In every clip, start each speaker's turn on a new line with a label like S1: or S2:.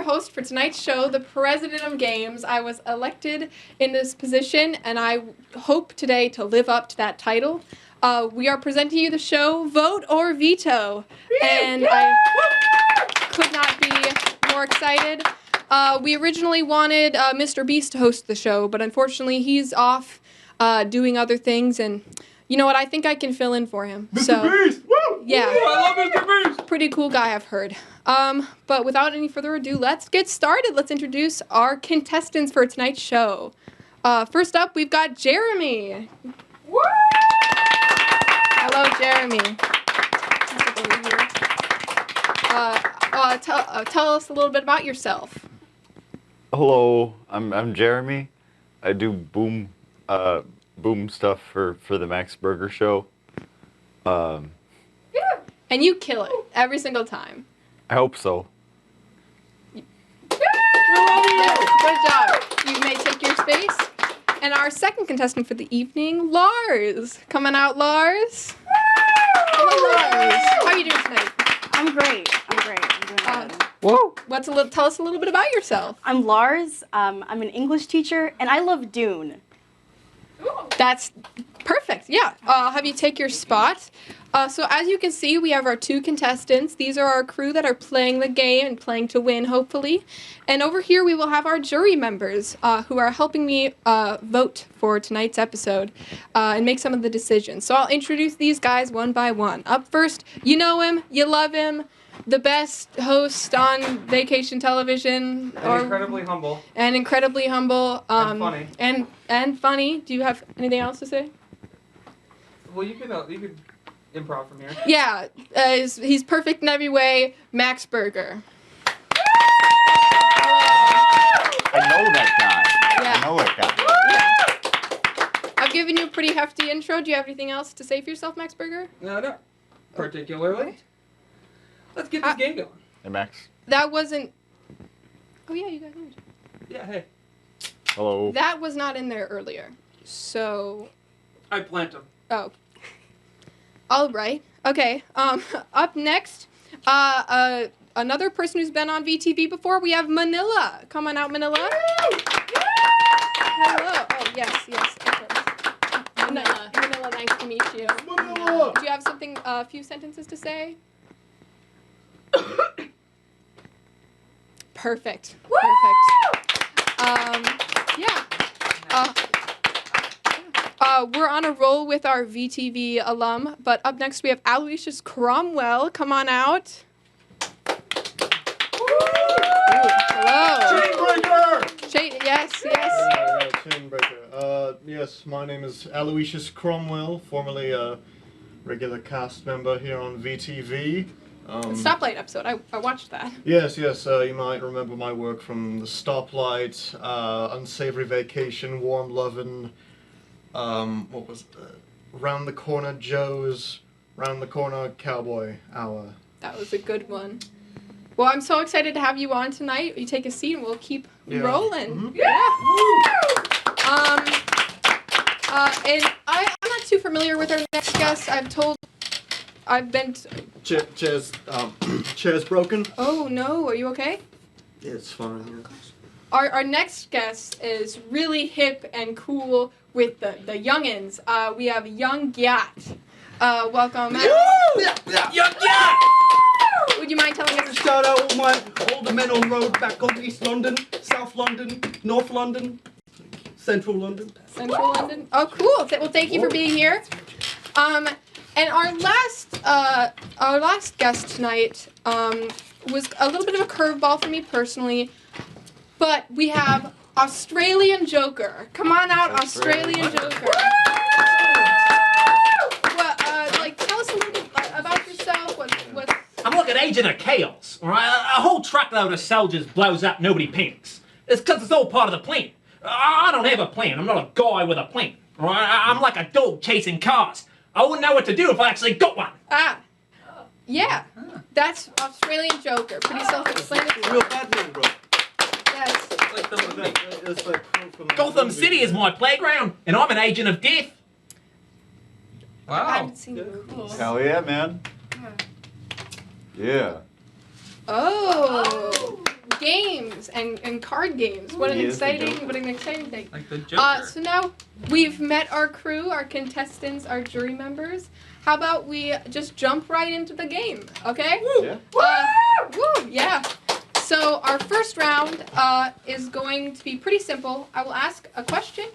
S1: your host for tonight's show, the President of Games. I was elected in this position, and I hope today to live up to that title. We are presenting you the show, Vote or Veto. And I could not be more excited. We originally wanted Mr. Beast to host the show, but unfortunately he's off doing other things, and you know what? I think I can fill in for him.
S2: Mr. Beast! Woo!
S1: Yeah.
S2: Woo! I love Mr. Beast!
S1: Pretty cool guy, I've heard. But without any further ado, let's get started. Let's introduce our contestants for tonight's show. First up, we've got Jeremy.
S2: Woo!
S1: Hello, Jeremy. Tell us a little bit about yourself.
S3: Hello, I'm Jeremy. I do boom stuff for the Max Burger Show.
S1: And you kill it every single time.
S3: I hope so.
S1: Yes, good job. You may take your space. And our second contestant for the evening, Lars. Coming out, Lars. Hello, Lars. How are you doing tonight?
S4: I'm great. I'm doing good.
S1: Whoa. Tell us a little bit about yourself.
S4: I'm Lars. I'm an English teacher, and I love Dune.
S1: That's perfect. Yeah. I'll have you take your spot. So as you can see, we have our two contestants. These are our crew that are playing the game and playing to win, hopefully. And over here, we will have our jury members who are helping me vote for tonight's episode and make some of the decisions. So I'll introduce these guys one by one. Up first, you know him, you love him, the best host on vacation television.
S2: And incredibly humble.
S1: And incredibly humble.
S2: And funny.
S1: And funny. Do you have anything else to say?
S2: Well, you could improv from here.
S1: Yeah, he's perfect in every way. Max Burger.
S3: I know that guy.
S1: Yeah.
S3: I know that guy.
S1: Yeah. I've given you a pretty hefty intro. Do you have anything else to say for yourself, Max Burger?
S2: No, not particularly. Let's get this game going.
S3: Hey, Max.
S1: That wasn't... Oh, yeah, you guys know.
S2: Yeah, hey.
S3: Hello.
S1: That was not in there earlier. So...
S2: I plant them.
S1: Oh. All right. Okay. Up next, another person who's been on VTV before, we have Manila. Come on out, Manila. Hello. Oh, yes. Manila, nice to meet you.
S2: Manila!
S1: Do you have something, a few sentences to say? Perfect. Yeah. We're on a roll with our VTV alum, but up next we have Aloysius Cromwell. Come on out. Hello.
S2: Chainbreaker!
S1: Yes.
S5: Chainbreaker. Yes, my name is Aloysius Cromwell, formerly a regular cast member here on VTV.
S1: Stoplight episode. I watched that.
S5: Yes. You might remember my work from the Stoplight, Unsavory Vacation, Warm Lovin'. What was Round the Corner Joe's, Round the Corner Cowboy Hour.
S1: That was a good one. Well, I'm so excited to have you on tonight. You take a seat and we'll keep rolling.
S5: Mm-hmm.
S1: And I'm not too familiar with our next guest.
S5: Chair's broken.
S1: Oh no, are you okay?
S5: Yeah, it's fine. Yeah.
S1: Our next guest is really hip and cool with the youngins. We have Young Gyat. Welcome.
S6: Young Gyat!
S1: Would you mind telling us?
S6: Shout out all my older men on road back on East London, South London, North London, Central London.
S1: Central London. Oh, cool. Well, thank you for being here. And our last guest tonight was a little bit of a curveball for me personally, but we have Australian Joker. Come on out, Australian Joker. Well, tell us a little bit about yourself. What?
S7: I'm like an agent of chaos, all right? A whole truckload of soldiers blows up, nobody panics. It's because it's all part of the plan. I don't have a plan. I'm not a guy with a plan, all right? I'm like a dog chasing cars. I wouldn't know what to do if I actually got one.
S1: Yeah. That's Australian Joker. Pretty self-explanatory.
S6: Real Batman, bro.
S1: Yes.
S7: Gotham City is my playground, and I'm an agent of death.
S1: I
S2: Wow.
S1: haven't seen the movies.
S3: Hell yeah, man. Yeah.
S1: Oh. games and card games. What an
S3: He is the
S1: exciting
S3: Joker.
S1: thing.
S2: Like the Joker.
S1: So now we've met our crew, our contestants, our jury members. How about we just jump right into the game, okay?
S3: Yeah.
S1: Woo, yeah. So our first round is going to be pretty simple. I will ask a question,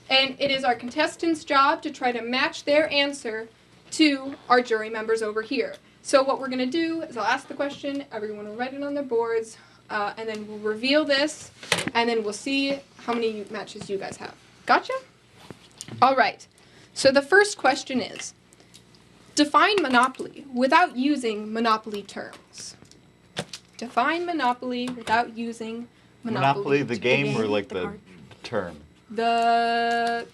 S1: and it is our contestants' job to try to match their answer to our jury members over here. So what we're going to do is I'll ask the question, everyone will write it on their boards, and then we'll reveal this, and then we'll see how many matches you guys have. Gotcha? All right. So the first question is, define Monopoly without using Monopoly terms. Define Monopoly without using
S3: Monopoly, the game, or like
S4: the
S3: the
S4: card.
S3: term?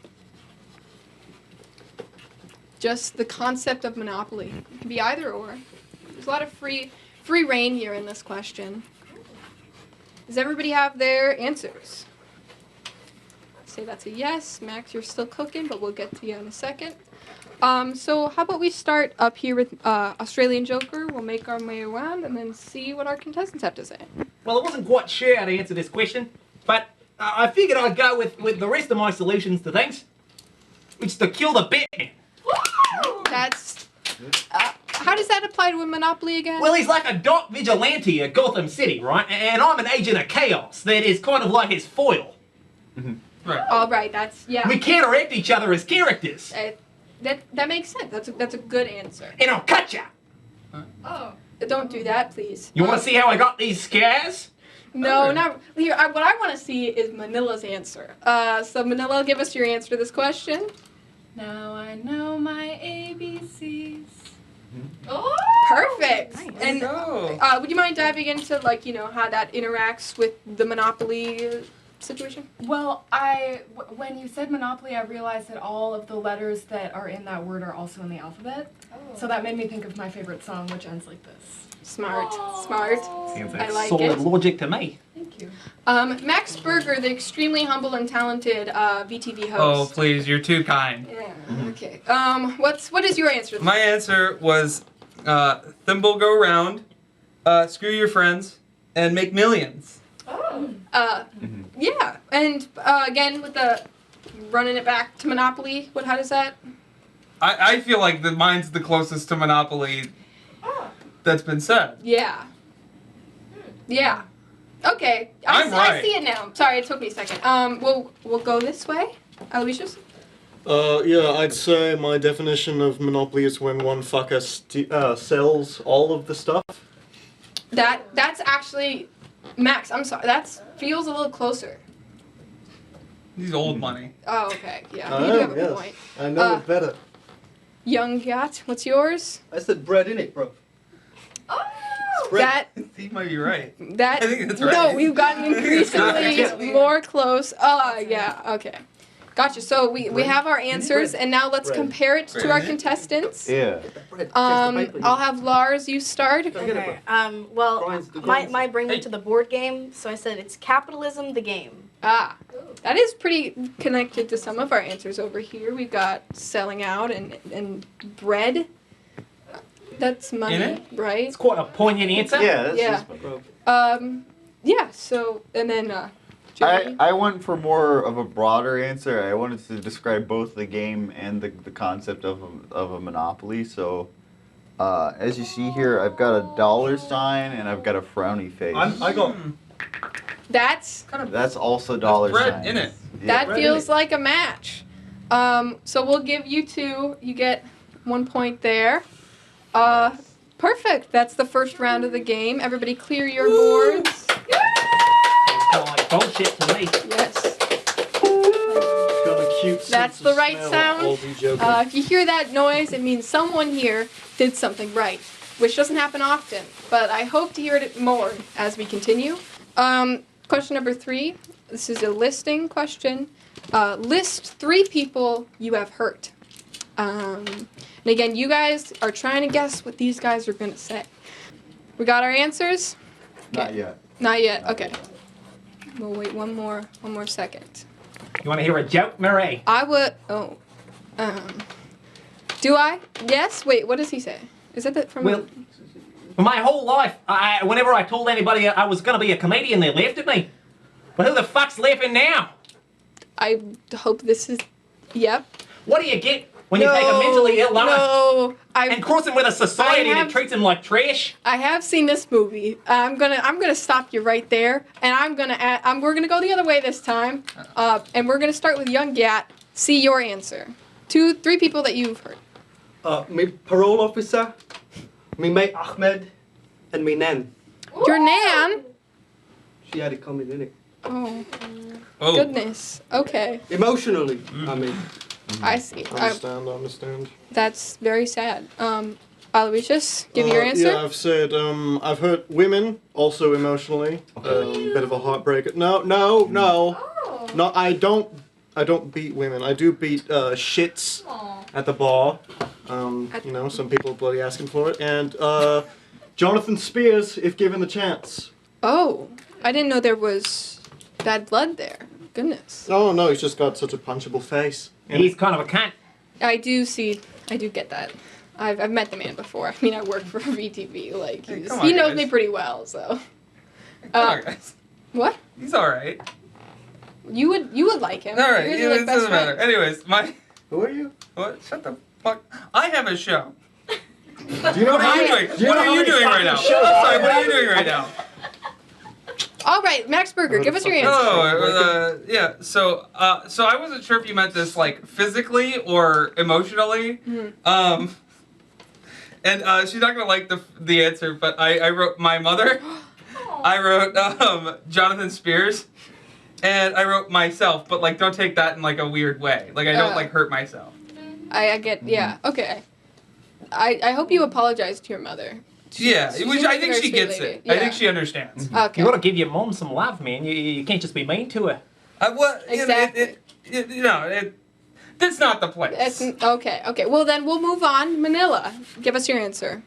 S1: Just the concept of Monopoly. It can be either or. There's a lot of free reign here in this question. Does everybody have their answers? Say that's a yes. Max, you're still cooking, but we'll get to you in a second. So how about we start up here with Australian Joker. We'll make our way around and then see what our contestants have to say.
S7: Well, I wasn't quite sure how to answer this question, but I figured I'd go with the rest of my solutions to things. It's to kill the Batman.
S1: That's... how does that apply to a Monopoly again?
S7: Well, he's like a dark vigilante at Gotham City, right? And I'm an agent of chaos that is kind of like his foil.
S2: Right.
S1: All right, that's... yeah.
S7: We counteract each other as characters.
S1: That makes sense. That's a good answer.
S7: And I'll cut ya.
S1: Oh. Don't do that, please.
S7: You want to see how I got these scars?
S1: No, not here. What I want to see is Manila's answer. So Manila, give us your answer to this question.
S8: Now I know my ABCs.
S1: Oh, perfect.
S4: Nice.
S1: And would you mind diving into how that interacts with the Monopoly situation?
S8: Well, when you said Monopoly, I realized that all of the letters that are in that word are also in the alphabet. So that made me think of my favorite song, which ends like this.
S1: Smart.
S7: Sounds
S1: I like
S7: solid
S1: it.
S7: logic to me.
S8: Thank you.
S1: Max Berger, the extremely humble and talented VTV
S2: Oh,
S1: host.
S2: please, you're too kind.
S1: Yeah. Okay. What is your answer?
S2: My answer was thimble go round, screw your friends, and make millions.
S1: Yeah, and again with the running it back to Monopoly. How does that?
S2: I feel like mine's the closest to Monopoly that's been said.
S1: Yeah. Yeah. Okay.
S2: I'm
S1: I
S2: right.
S1: see it now. Sorry, it took me a second. We'll go this way. Aloysius?
S5: Yeah, I'd say my definition of Monopoly is when one fucker sells all of the stuff.
S1: That's actually Max. I'm sorry. That feels a little closer.
S2: These old money.
S1: Oh, okay. Yeah, you do have a point.
S5: I know it better.
S1: Young Gat, what's yours?
S6: I said bread in it, bro.
S1: That
S2: He might be right.
S1: that
S2: I think that's
S1: no,
S2: right.
S1: we've gotten increasingly
S6: Yeah.
S1: more close. Yeah, okay. Gotcha. So we have our answers, and now let's
S5: Bread.
S1: compare it to our contestants.
S3: Yeah.
S6: Bread.
S1: I'll have Lars. You start.
S4: Okay. Well,
S6: Grinds the
S4: my
S6: grinds.
S4: brain went
S2: Hey.
S4: to the board game, so I said it's capitalism, the game.
S1: That is pretty connected to some of our answers over here. We've got selling out and bread. That's money,
S2: In it?
S1: right?
S7: It's quite a poignant answer.
S3: Yeah, that's
S1: Yeah.
S3: just
S5: Bro.
S1: Yeah. So and then Jeremy?
S3: I went for more of a broader answer. I wanted to describe both the game and the concept of a monopoly. So, as you see here, I've got a dollar sign and I've got a frowny face.
S5: I got
S1: That's
S3: That's also dollar
S2: bread
S3: signs.
S2: in it.
S1: that
S5: bread in
S1: feels like a match. So we'll give you two. You get 1 point there. Perfect. That's the first round of the game. Everybody clear your boards.
S7: Like bullshit to me.
S1: Yes.
S5: got a cute.
S1: That's
S5: sense
S1: the
S5: of
S1: right
S5: smell,
S1: sound.
S5: Aussie Joker.
S1: If you hear that noise, it means someone here did something right, which doesn't happen often. But I hope to hear it more as we continue. Question number 3. This is a listing question. List 3 people you have hurt. And again, you guys are trying to guess what these guys are going to say. We got our answers?
S3: Not yet.
S1: Not yet. Okay. We'll wait one more second.
S7: You want to hear a joke, Marie?
S1: I would. Oh. Do I? Yes. Wait. What does he say? Is that from?
S7: Well, For my whole life, whenever I told anybody I was going to be a comedian, they laughed at me. But who the fuck's laughing now?
S1: I hope this is. Yep.
S7: What do you get when you take a mentally ill lover and cross him with a society that treats him like trash?
S1: I have seen this movie. I'm gonna stop you right there, and we're gonna go the other way this time, and we're gonna start with young Gat. See your answer. 3 people that you've heard.
S6: My parole officer, my mate Ahmed, and my nan.
S1: Your nan?
S6: She had it coming in it.
S1: Oh.
S2: Oh.
S1: Goodness. Okay.
S6: Emotionally, I mean.
S1: I see.
S5: I understand.
S1: That's very sad. Aloysius, give your answer.
S5: Yeah, I've said, I've heard women, also emotionally. Bit of a heartbreaker. No. No, I don't beat women. I do beat shits at the bar. You know, some people are bloody asking for it. And Jonathan Spears, if given the chance.
S1: Oh, I didn't know there was bad blood there. Goodness.
S5: Oh no, he's just got such a punchable face.
S7: He's kind of a cunt.
S1: I do get that. I've met the man before. I mean, I work for VTV. Like, he knows me pretty well, so.
S2: Come on, guys.
S1: What?
S2: He's alright.
S1: You would like him.
S2: Alright,
S1: You guys are, like,
S2: it
S1: best
S2: doesn't matter.
S1: friends.
S2: Anyways,
S5: Who are you?
S2: What? Shut the fuck. I have a show.
S5: Do you know
S2: What are you doing? What are you doing right now? I'm sorry, what are you doing right now?
S1: All right, Max Berger, give us your answer.
S2: Oh, yeah. So I wasn't sure if you meant this like physically or emotionally. And she's not gonna like the answer, but I wrote my mother. I wrote Jonathan Spears, and I wrote myself. But like, don't take that in like a weird way. Like I don't like hurt myself.
S1: I get, yeah, okay. I hope you apologize to your mother.
S2: Yeah,
S1: She's
S2: which
S1: a
S2: I think
S1: very
S2: she
S1: sweet
S2: gets
S1: lady.
S2: it.
S1: Yeah.
S2: I think she understands.
S1: Okay.
S7: You gotta give your mom some love, man. You can't just be mean to her.
S2: Well,
S1: Exactly.
S2: That's not the place.
S1: Okay. Well, then we'll move on. Manila, give us your answer.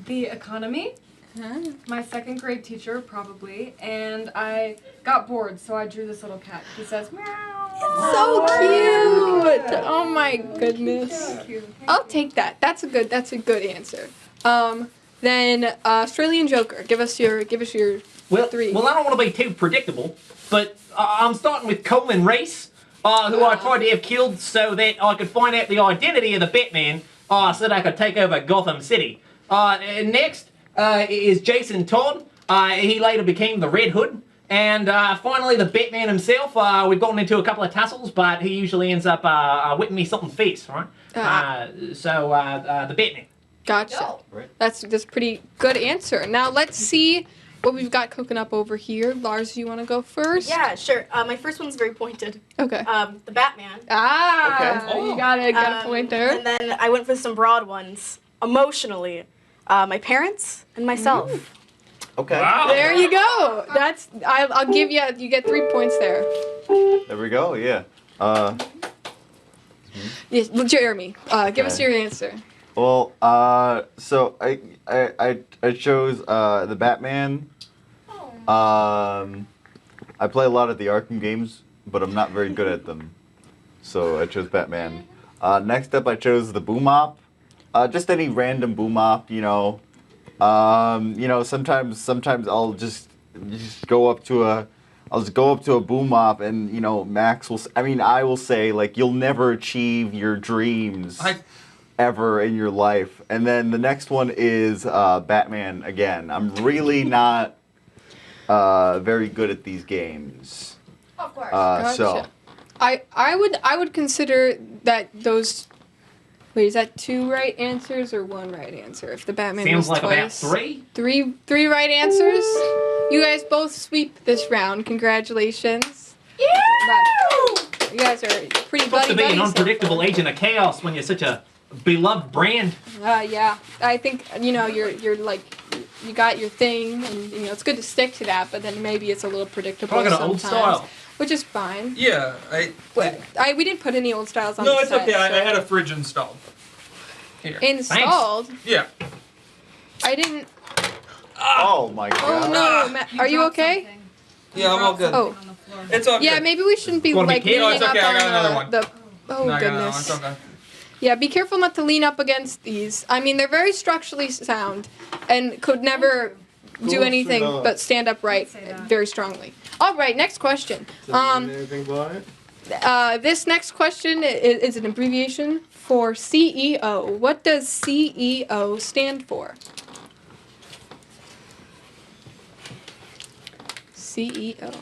S8: The economy.
S1: Huh?
S8: My 2nd grade teacher, probably, and I got bored, so I drew this little cat. He says, meow.
S1: So cute. Oh my goodness.
S8: Thank you.
S1: I'll take that. That's a good answer. Then Australian Joker, give us your
S7: Well,
S1: 3.
S7: Well, I don't want to be too predictable, but I'm starting with Coleman Reese, who I tried to have killed so that I could find out the identity of the Batman, so that I could take over Gotham City. Next is Jason Todd. He later became the Red Hood. And finally, the Batman himself. We've gotten into a couple of tussles, but he usually ends up whipping me something fierce, right? So the Batman.
S1: Gotcha.
S3: Right.
S1: That's a pretty good answer. Now let's see what we've got cooking up over here. Lars, you want to go first?
S4: Yeah, sure. My first one's very pointed.
S1: Okay.
S4: The Batman.
S1: You got a point there.
S4: And then I went for some broad ones. Emotionally, my parents and myself.
S3: Okay.
S7: Wow.
S1: There you go. I'll give you. You get 3 points there.
S3: There we go. Yeah.
S1: Yes, well, Jeremy, give us your answer.
S3: Well, so I chose the Batman. I play a lot of the Arkham games, but I'm not very good at them, so I chose Batman. Next up, I chose the Boom Op. Just any random Boom Op, you know. Sometimes I'll just go up to a Boom Op, and Max will. I will say, like, you'll never achieve your dreams ever in your life. And then the next one is Batman again. I'm really not very good at these games.
S8: Of course.
S1: Gotcha.
S3: So
S1: I would consider that those. Wait, is that 2 right answers or 1 right answer? If the Batman
S7: Seems
S1: was
S7: like
S1: twice.
S7: about 3.
S1: Three right answers. You guys both sweep this round. Congratulations. Yeah! You guys are pretty
S7: Supposed to
S1: buddy
S7: be an
S1: buddies.
S7: unpredictable agent of chaos when you're such a beloved brand.
S1: Yeah, I think you're like you got your thing, and it's good to stick to that. But then maybe it's a little predictable
S7: Talking
S1: sometimes,
S7: old style.
S1: which is fine.
S2: Yeah,
S1: We didn't put any old styles on.
S2: No,
S1: the
S2: it's
S1: set,
S2: okay. I
S1: so-
S2: had a fridge installed. Here.
S1: installed.
S2: Yeah.
S1: I didn't.
S3: oh my
S1: Oh
S3: god.
S1: no, are you
S8: dropped
S1: okay?
S8: something.
S2: Yeah, I'm all good.
S1: Oh.
S8: On the floor.
S2: It's all good.
S1: Yeah, maybe we shouldn't be
S7: Wanna be
S1: like
S7: kidding?
S2: No,
S1: leaning
S2: it's okay,
S1: up
S2: I got
S1: on
S2: another one.
S1: the. Oh
S2: No, I got another one. It's
S1: goodness.
S2: okay.
S1: Yeah, be careful not to lean up against these. I mean, they're very structurally sound and could never do anything but stand upright very strongly. All right, next question.
S5: Anything by it?
S1: This next question is an abbreviation for CEO. What does CEO stand for? CEO.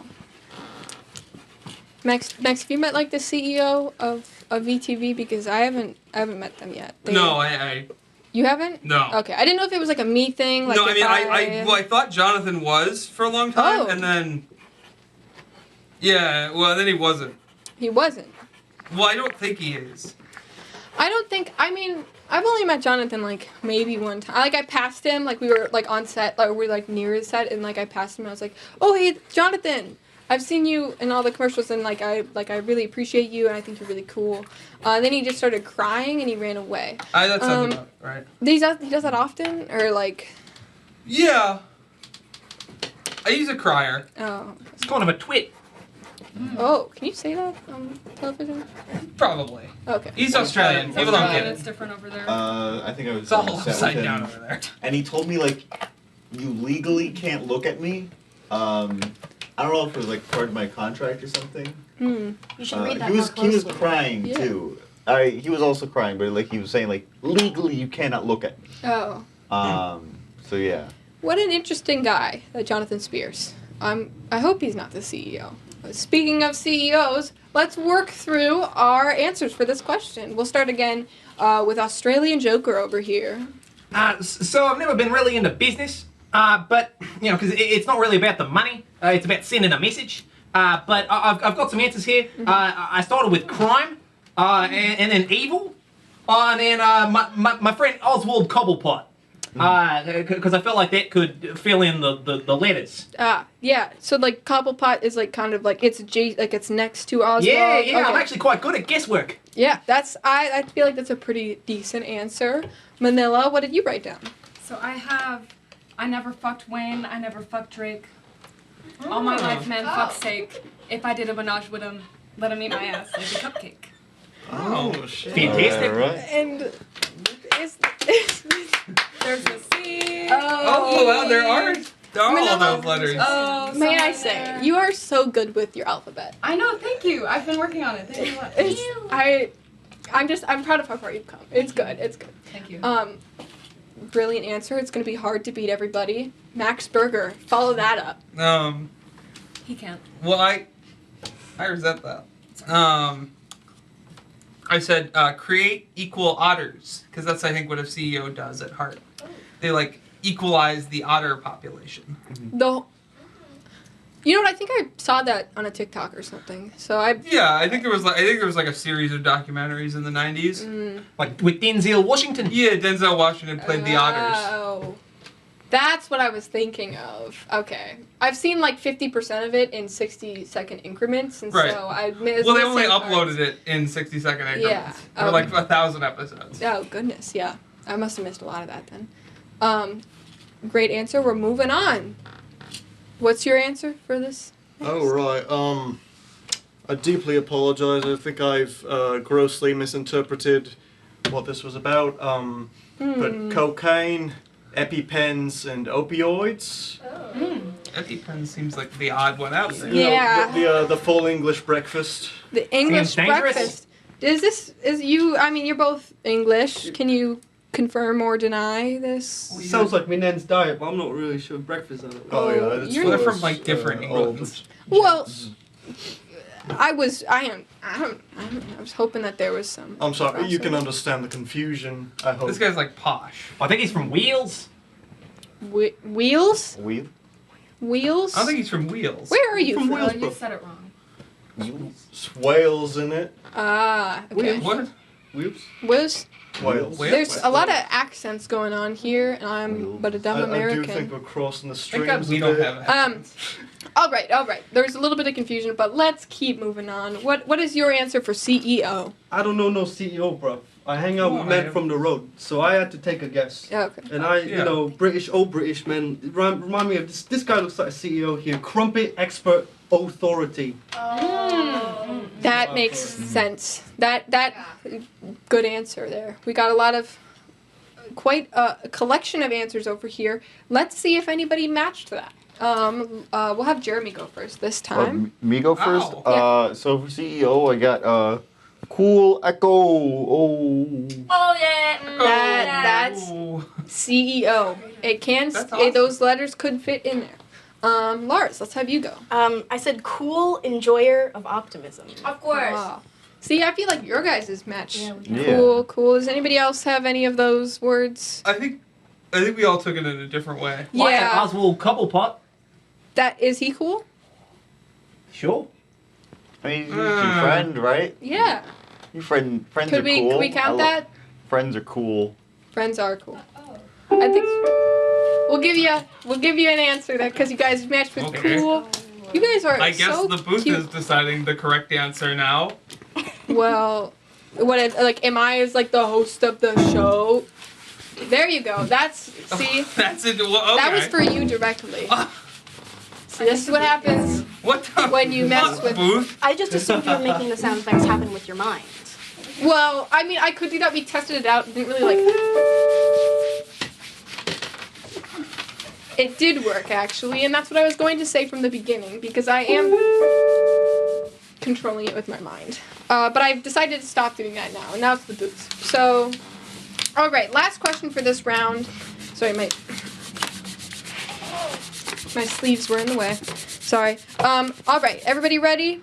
S1: Max, have you met like the CEO of VTV? Because I haven't met them yet.
S2: No, I
S1: You haven't?
S2: no.
S1: Okay, I didn't know if it was like a me thing. Like
S2: No, I
S1: if
S2: mean, I thought Jonathan was for a long time,
S1: Oh.
S2: and then, yeah, well, then he wasn't.
S1: He wasn't.
S2: Well, I don't think he is.
S1: I don't think. I mean, I've only met Jonathan like maybe one time. Like I passed him. Like we were like on set. Like we were like near his set, and like I passed him. And I was like, "Oh hey, Jonathan, I've seen you in all the commercials, and like I really appreciate you, and I think you're really cool." Then he just started crying and he ran away.
S2: That sounds about right.
S1: He does that often, or like.
S2: Yeah. He's a crier.
S1: Oh.
S7: It's kind of a twit.
S1: Oh, can you say that on television?
S2: Probably.
S1: Okay.
S2: He's Australian. People don't get
S8: It's
S2: it.
S8: different over there.
S3: I think I was
S2: It's all
S3: on set with
S2: upside
S3: him,
S2: down over there.
S3: and he told me like, you legally can't look at me. I don't know if it was like part of my contract or something.
S4: You should read that
S3: he was
S4: more
S3: he was
S4: closely.
S3: crying
S1: Yeah.
S3: too. He was also crying, but like he was saying like legally you cannot look at me.
S1: Oh.
S3: So yeah.
S1: What an interesting guy, that Jonathan Spears. I hope he's not the CEO. Speaking of CEOs, let's work through our answers for this question. We'll start again with Australian Joker over here.
S7: So I've never been really into business, but because it's not really about the money. It's about sending a message. But I've got some answers here. I started with crime, and then evil, and then my friend Oswald Cobblepot. Because I felt like that could fill in the letters.
S1: Yeah. So like Cobblepot is like kind of like it's it's next to Oswald.
S7: Yeah,
S1: Okay.
S7: I'm actually quite good at guesswork.
S1: Yeah, I feel like that's a pretty decent answer. Manila, what did you write down?
S8: So I never fucked Wayne, I never fucked Drake. All my life, man, fuck's sake. If I did a menage with him, let him eat my ass like a cupcake.
S5: Oh, shit.
S7: Fantastic.
S3: Alright.
S1: And is
S8: There's a C.
S2: Oh, wow, there are all
S1: Manila.
S2: those letters.
S8: Oh,
S1: may I
S8: somewhere
S1: say,
S8: there.
S1: you are so good with your alphabet.
S8: I know, thank you. I've been working on it. Thank you much.
S1: I'm proud of how far you've come. It's good.
S8: Thank you.
S1: Brilliant answer. It's gonna be hard to beat everybody. Max Berger, follow that up.
S8: He can't.
S2: Well, I resent that. I said create equal otters, because that's, I think, what a CEO does at heart. They, like, equalize the otter population.
S1: You know what? I think I saw that on a TikTok or something. So
S2: Yeah, I think there was like a series of documentaries in the 90s.
S7: Like with Denzel Washington.
S2: Yeah, Denzel Washington played the otters.
S1: Oh, that's what I was thinking of. Okay, I've seen like 50% of it in 60-second increments, and
S2: Right.
S1: so I
S2: Well, they only uploaded it in 60-second increments.
S1: Yeah,
S2: For like 1,000 episodes.
S1: Oh goodness, yeah. I must have missed a lot of that then. Great answer. We're moving on. What's your answer for this?
S5: Oh, right. I deeply apologize. I think I've grossly misinterpreted what this was about. But cocaine, EpiPens, and opioids.
S2: EpiPen seems like the odd one out there.
S5: You know,
S1: Yeah.
S5: the full English breakfast.
S1: The English
S7: Seems dangerous.
S1: breakfast. I mean, you're both English. Can you confirm or deny this?
S6: Sounds like my nan's diet, but I'm not really sure breakfast on it.
S5: Oh, yeah. It's
S1: you're-
S2: Well, they're
S5: for
S2: from like different
S5: old
S2: Englands.
S1: Well,
S5: gents.
S1: I was hoping that there was some.
S5: I'm sorry, you can
S1: crossover.
S5: understand the confusion, I hope.
S2: This guy's like posh.
S7: I think he's from Wales.
S1: Wheels?
S3: Wheel?
S1: Wheels?
S2: I don't think he's from Wheels.
S1: Where are you
S6: From
S1: from?
S6: Wales.
S8: You said it wrong.
S5: It's whales in it.
S1: Ah, okay.
S2: What?
S6: Whoops.
S1: Wheels?
S5: Whales.
S2: Whales?
S1: There's a lot of accents going on here, and I'm but a dumb
S5: I do
S1: American.
S5: think we're crossing the
S2: Thank God
S5: streams
S2: we
S5: a
S2: don't
S5: bit.
S2: have accents.
S1: All right. There's a little bit of confusion, but let's keep moving on. What is your answer for CEO?
S6: I don't know no CEO, bro. I hang out
S2: Come
S6: with
S2: on,
S6: men
S2: man.
S6: from the road, so I had to take a guess.
S1: Okay.
S6: And I,
S2: Yeah.
S6: you know, old British men, remind me of this. This guy looks like a CEO here. Crumpet Expert Authority.
S1: That makes sense. That good answer there. We got a lot of quite a collection of answers over here. Let's see if anybody matched that. We'll have Jeremy go first this time.
S3: Me go first.
S2: Wow.
S3: So for CEO, I got Cool Echo. Oh.
S4: Oh yeah.
S1: That's
S2: Ooh.
S1: CEO. It can.
S2: That's awesome.
S1: Those letters could fit in there. Lars, let's have you go.
S4: I said cool enjoyer of optimism.
S9: Of course.
S1: Wow. See, I feel like your guys' match.
S8: Yeah, we
S3: Yeah.
S1: Cool. Does anybody else have any of those words?
S2: I think we all took it in a different way.
S7: Like an
S1: Yeah.
S7: Oswald Cobblepot.
S1: Is he cool?
S7: Sure.
S3: I mean, he's your friend, right?
S1: Yeah.
S3: Friends
S1: Could
S3: are cool.
S1: we count that?
S3: Friends are cool.
S1: Friends are cool. I think we'll give you an answer there because you guys matched with
S2: Okay.
S1: cool. You guys are
S2: I guess
S1: so
S2: the booth
S1: cute.
S2: is deciding the correct answer now.
S1: Well, am I as like the host of the show? There you go. That's see.
S2: That's it. Well, okay.
S1: That was for you directly. See, this is what happens.
S2: What the
S1: when you mess
S2: fuck,
S1: with-
S2: booth?
S4: I just assumed you were making the sound effects happen with your mind.
S1: Well, I mean, I could do that. We tested it out. It didn't really like. It did work actually, and that's what I was going to say from the beginning because I am controlling it with my mind. But I've decided to stop doing that now, and now it's the boots. So, all right, last question for this round. Sorry, my sleeves were in the way. Sorry. All right, everybody ready?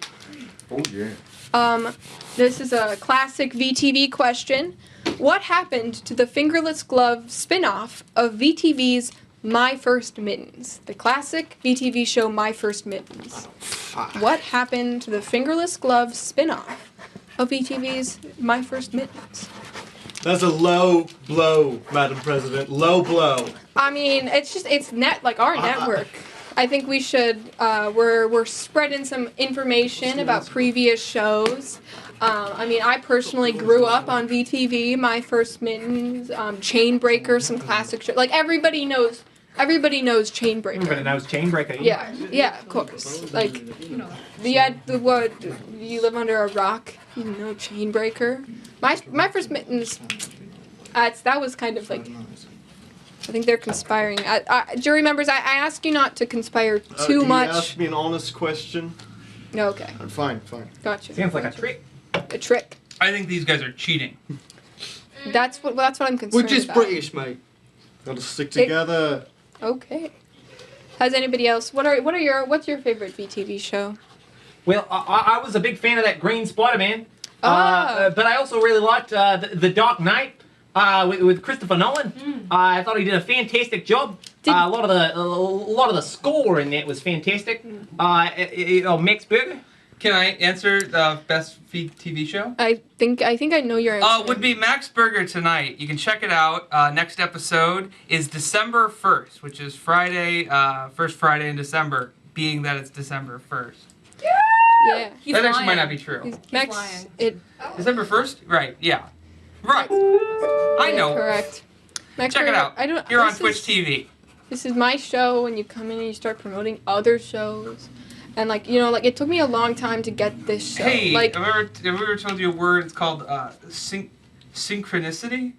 S3: Oh yeah.
S1: This is a classic VTV question. What happened to the fingerless glove spin-off of VTV's My First Mittens? The classic VTV show My First Mittens. What happened to the fingerless glove spin-off of VTV's My First Mittens?
S6: That's a low blow, Madam President. Low blow.
S1: I mean, it's our network. I think we should. We're spreading some information about previous shows. I mean, I personally grew up on VTV. My First Mittens, Chainbreaker, some classic shows. Like everybody knows Chainbreaker.
S7: Everybody knows Chainbreaker.
S1: Yeah, of course. Like, what? You live under a rock? You know Chainbreaker. My First Mittens. That was kind of like. I think they're conspiring. Jury members, I ask you not to conspire too much.
S5: You ask me an honest question.
S1: Okay,
S5: Fine.
S1: gotcha.
S7: Seems like a trick.
S1: A trick.
S2: I think these guys are cheating.
S1: That's what I'm concerned
S6: We're just
S1: about.
S6: British, mate.
S5: Gotta stick together.
S1: Okay. Has anybody else? What's your favorite VTV show?
S7: Well, I was a big fan of that Green Spider-Man.
S1: Ah.
S7: But I also really liked the Dark Knight with Christopher Nolan. I thought he did a fantastic job. A lot of the score in that was fantastic. Max Berger.
S2: Can I answer the best TV show?
S1: I think I know your answer.
S2: Would be Max Burger tonight. You can check it out. Next episode is December 1st, which is Friday, first Friday in December, being that it's December 1st.
S1: Yeah.
S8: He's
S2: that actually
S8: lying.
S2: might not be true.
S1: Max.
S8: lying.
S2: December 1st? Right, yeah. Right. I know.
S1: Correct. Max
S2: Check it
S1: Berger,
S2: out. You're on Twitch TV.
S1: This is my show, and you come in and you start promoting other shows. And it took me a long time to get this show.
S2: Hey, have I ever told you a word? It's called synchronicity?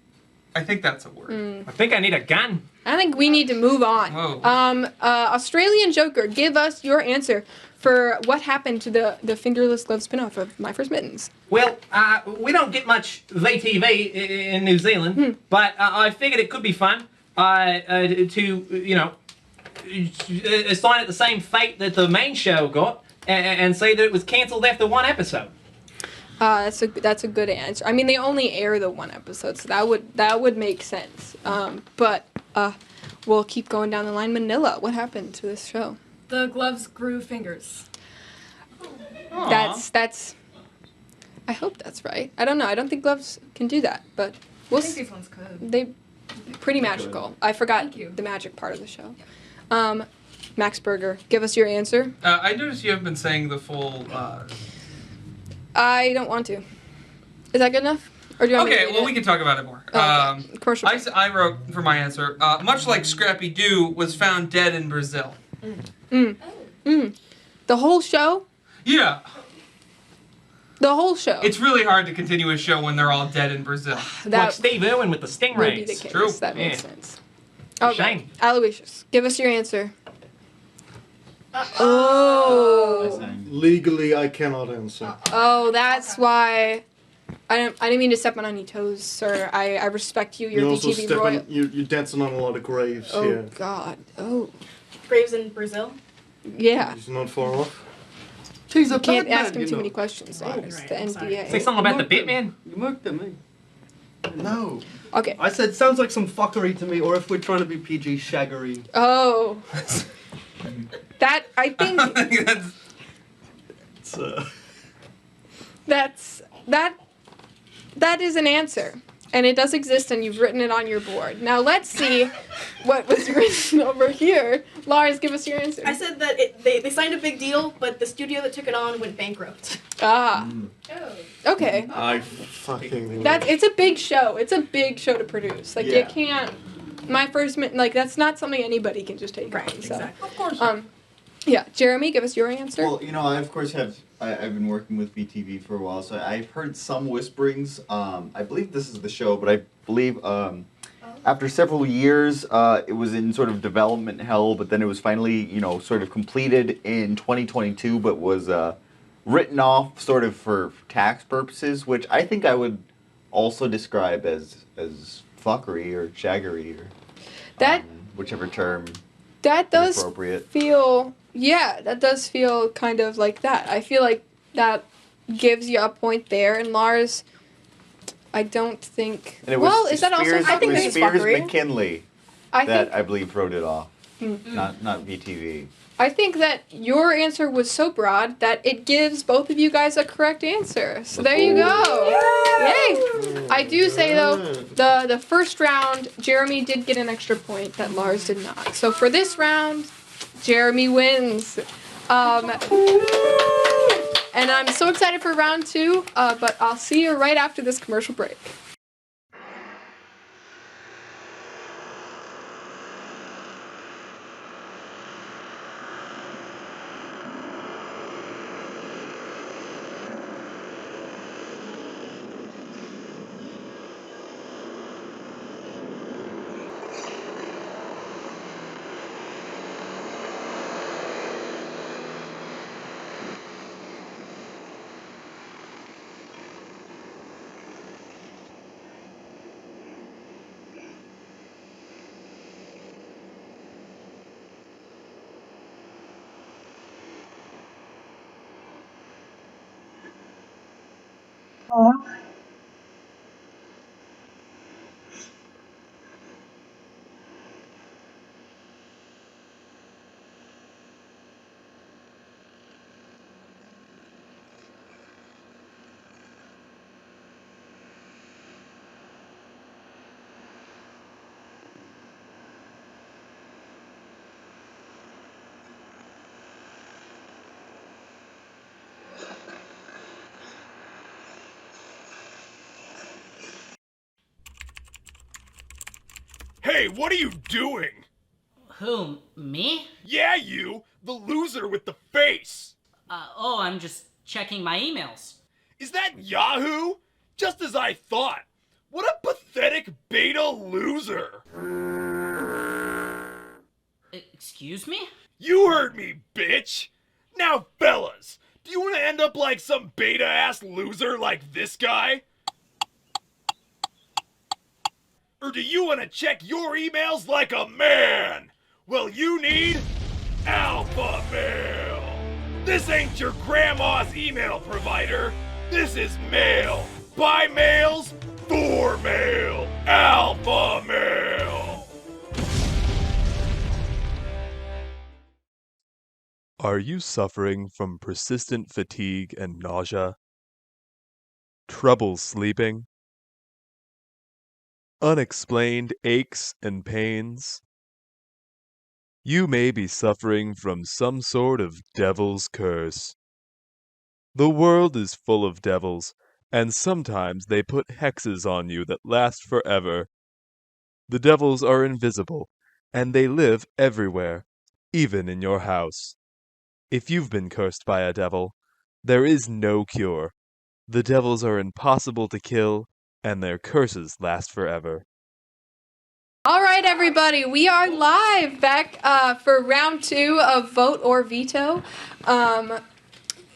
S2: I think that's a word.
S7: I think I need a gun.
S1: I think we need to move on.
S2: Whoa.
S1: Australian Joker, give us your answer for what happened to the fingerless glove spin-off of My First Mittens.
S7: Well, we don't get much VTV in New Zealand, but I figured it could be fun to assign it the same fate that the main show got and say that it was cancelled after one episode.
S1: That's a good answer. I mean, they only air the one episode, so that would make sense. But we'll keep going down the line. Manila, what happened to this show?
S8: The gloves grew fingers.
S2: Aw.
S1: That's. I hope that's right. I don't know. I don't think gloves can do that, but
S8: I think these ones could.
S1: They pretty magical. I forgot
S8: Thank you.
S1: the magic part of the show. Max Berger, give us your answer.
S2: I noticed you haven't been saying the full.
S1: I don't want to. Is that good enough? Or do you want me to
S2: Okay,
S1: read
S2: well,
S1: it?
S2: we can talk about it more.
S1: Okay. Commercial break.
S2: I wrote for my answer, much like Scrappy Doo was found dead in Brazil.
S1: The whole show?
S2: Yeah.
S1: The whole show.
S2: It's really hard to continue a show when they're all dead in Brazil.
S7: Like
S1: that
S7: Steve Irwin with the
S1: would be the
S7: stingrays.
S1: case.
S2: True.
S1: That makes
S7: Yeah.
S1: sense. All
S7: Shame.
S1: right, Aloysius, give us your answer. Oh.
S5: Legally, I cannot answer.
S1: Oh, that's why. I didn't mean to step on any toes, sir. I respect you. You're
S5: You're also
S1: BTV royal.
S5: you're dancing on a lot of graves
S1: Oh
S5: here.
S1: God. Oh.
S4: Graves in Brazil.
S1: Yeah.
S5: He's not far off.
S6: He's a
S1: You can't
S6: bad
S1: ask
S6: man,
S1: him
S6: you
S1: too
S6: know.
S1: many questions.
S4: Oh,
S1: Lars.
S4: right,
S1: The
S4: I'm sorry.
S1: NBA.
S7: Say something about the
S6: Mark
S7: Batman.
S6: You marked at me. No.
S1: Okay.
S6: I said sounds like some fuckery to me, or if we're trying to be PG, shaggery.
S1: Oh. That I think
S2: That's-
S5: It's,
S1: that is an answer. And it does exist, and you've written it on your board. Now let's see what was written over here. Lars, give us your answer.
S4: I said that they signed a big deal, but the studio that took it on went bankrupt.
S1: Ah.
S8: Oh.
S1: Okay.
S5: I fucking.
S1: It's a big show. It's a big show to produce. Like you
S3: Yeah.
S1: can't. My first like that's not something anybody can just take on. So.
S4: Exactly.
S6: Of course.
S1: Yeah, Jeremy, give us your answer.
S3: Well, you know, I of course have. I've been working with BTV for a while, so I've heard some whisperings. I believe this is the show, but I believe after several years, it was in sort of development hell, but then it was finally, sort of completed in 2022, but was written off sort of for tax purposes, which I think I would also describe as fuckery or shaggery or
S1: That
S3: whichever term
S1: that
S3: is
S1: does
S3: appropriate.
S1: feel that does feel kind of like that. I feel like that gives you a point there, and Lars, I don't think.
S3: And it was
S1: Well, is that also?
S3: Spears,
S4: I think
S3: it was
S4: that is
S3: Spears
S4: fuckery.
S3: McKinley
S1: I
S3: that
S1: think
S3: I believe wrote it off,
S1: Mm.
S3: not BTV.
S1: I think that your answer was so broad that it gives both of you guys a correct answer. So there you go. Yay! I do say though, the first round, Jeremy did get an extra point that Lars did not. So for this round, Jeremy wins. And I'm so excited for round 2, but I'll see you right after this commercial break.
S9: Hey, what are you doing?
S10: Who, me?
S9: Yeah, you! The loser with the face!
S10: I'm just checking my emails.
S9: Is that Yahoo? Just as I thought. What a pathetic beta loser!
S10: Excuse me?
S9: You heard me, bitch! Now, fellas, do you want to end up like some beta-ass loser like this guy? Or do you want to check your emails like a man? Well, you need Alpha Mail! This ain't your grandma's email provider. This is mail. By mails, for mail. Alpha Mail!
S11: Are you suffering from persistent fatigue and nausea? Trouble sleeping? Unexplained aches and pains? You may be suffering from some sort of devil's curse. The world is full of devils, and sometimes they put hexes on you that last forever. The devils are invisible, and they live everywhere, even in your house. If you've been cursed by a devil, there is no cure. The devils are impossible to kill, and their curses last forever.
S1: All right, everybody, we are live back for round 2 of Vote or Veto.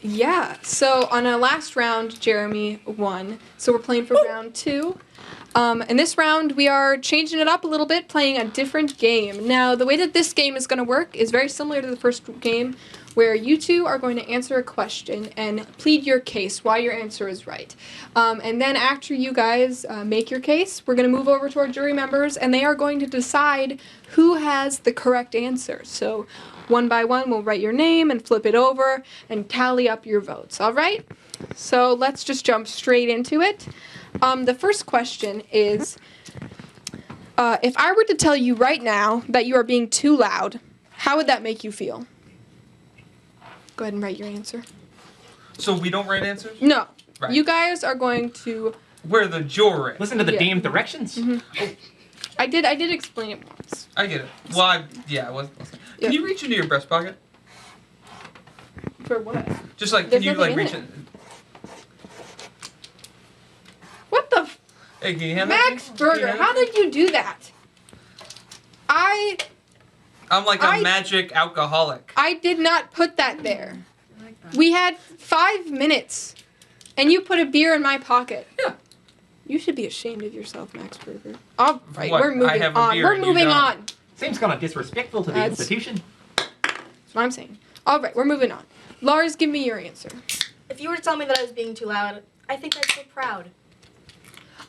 S1: Yeah, so on our last round, Jeremy won. So we're playing for round 2. In this round, we are changing it up a little bit, playing a different game. Now, the way that this game is going to work is very similar to the first game, where you two are going to answer a question and plead your case, why your answer is right. And then after you guys make your case, we're going to move over to our jury members, and they are going to decide who has the correct answer. So one by one, we'll write your name and flip it over and tally up your votes, all right? So let's just jump straight into it. The first question is, if I were to tell you right now that you are being too loud, how would that make you feel? Go ahead and write your answer.
S2: So we don't write answers?
S1: No.
S2: Right.
S1: You guys are going to...
S2: We're the jury.
S7: Listen to the
S1: Yeah.
S7: damn directions.
S1: Mhm. I did explain it once.
S2: I get it. Well, I was. Can you reach into your breast pocket?
S1: For what?
S2: Just like,
S1: There's
S2: can you
S1: nothing
S2: like
S1: in
S2: reach
S1: it.
S2: in?
S1: What the...
S2: Hey, can you hand that to
S1: Max
S2: me?
S1: Burger,
S2: Can you hand
S1: how
S2: it to me?
S1: did you do that?
S2: I'm like a magic alcoholic.
S1: I did not put that there. We had 5 minutes, and you put a beer in my pocket.
S2: Yeah.
S1: You should be ashamed of yourself, Max Burger. All right,
S2: What?
S1: we're
S2: I
S1: moving
S2: have a
S1: on.
S2: beer
S1: We're
S2: and you
S1: moving
S2: don't.
S1: on.
S7: Seems kind of disrespectful to the
S1: That's-
S7: institution.
S1: That's what I'm saying. All right, we're moving on. Lars, give me your answer.
S4: If you were to tell me that I was being too loud, I think I'd feel proud.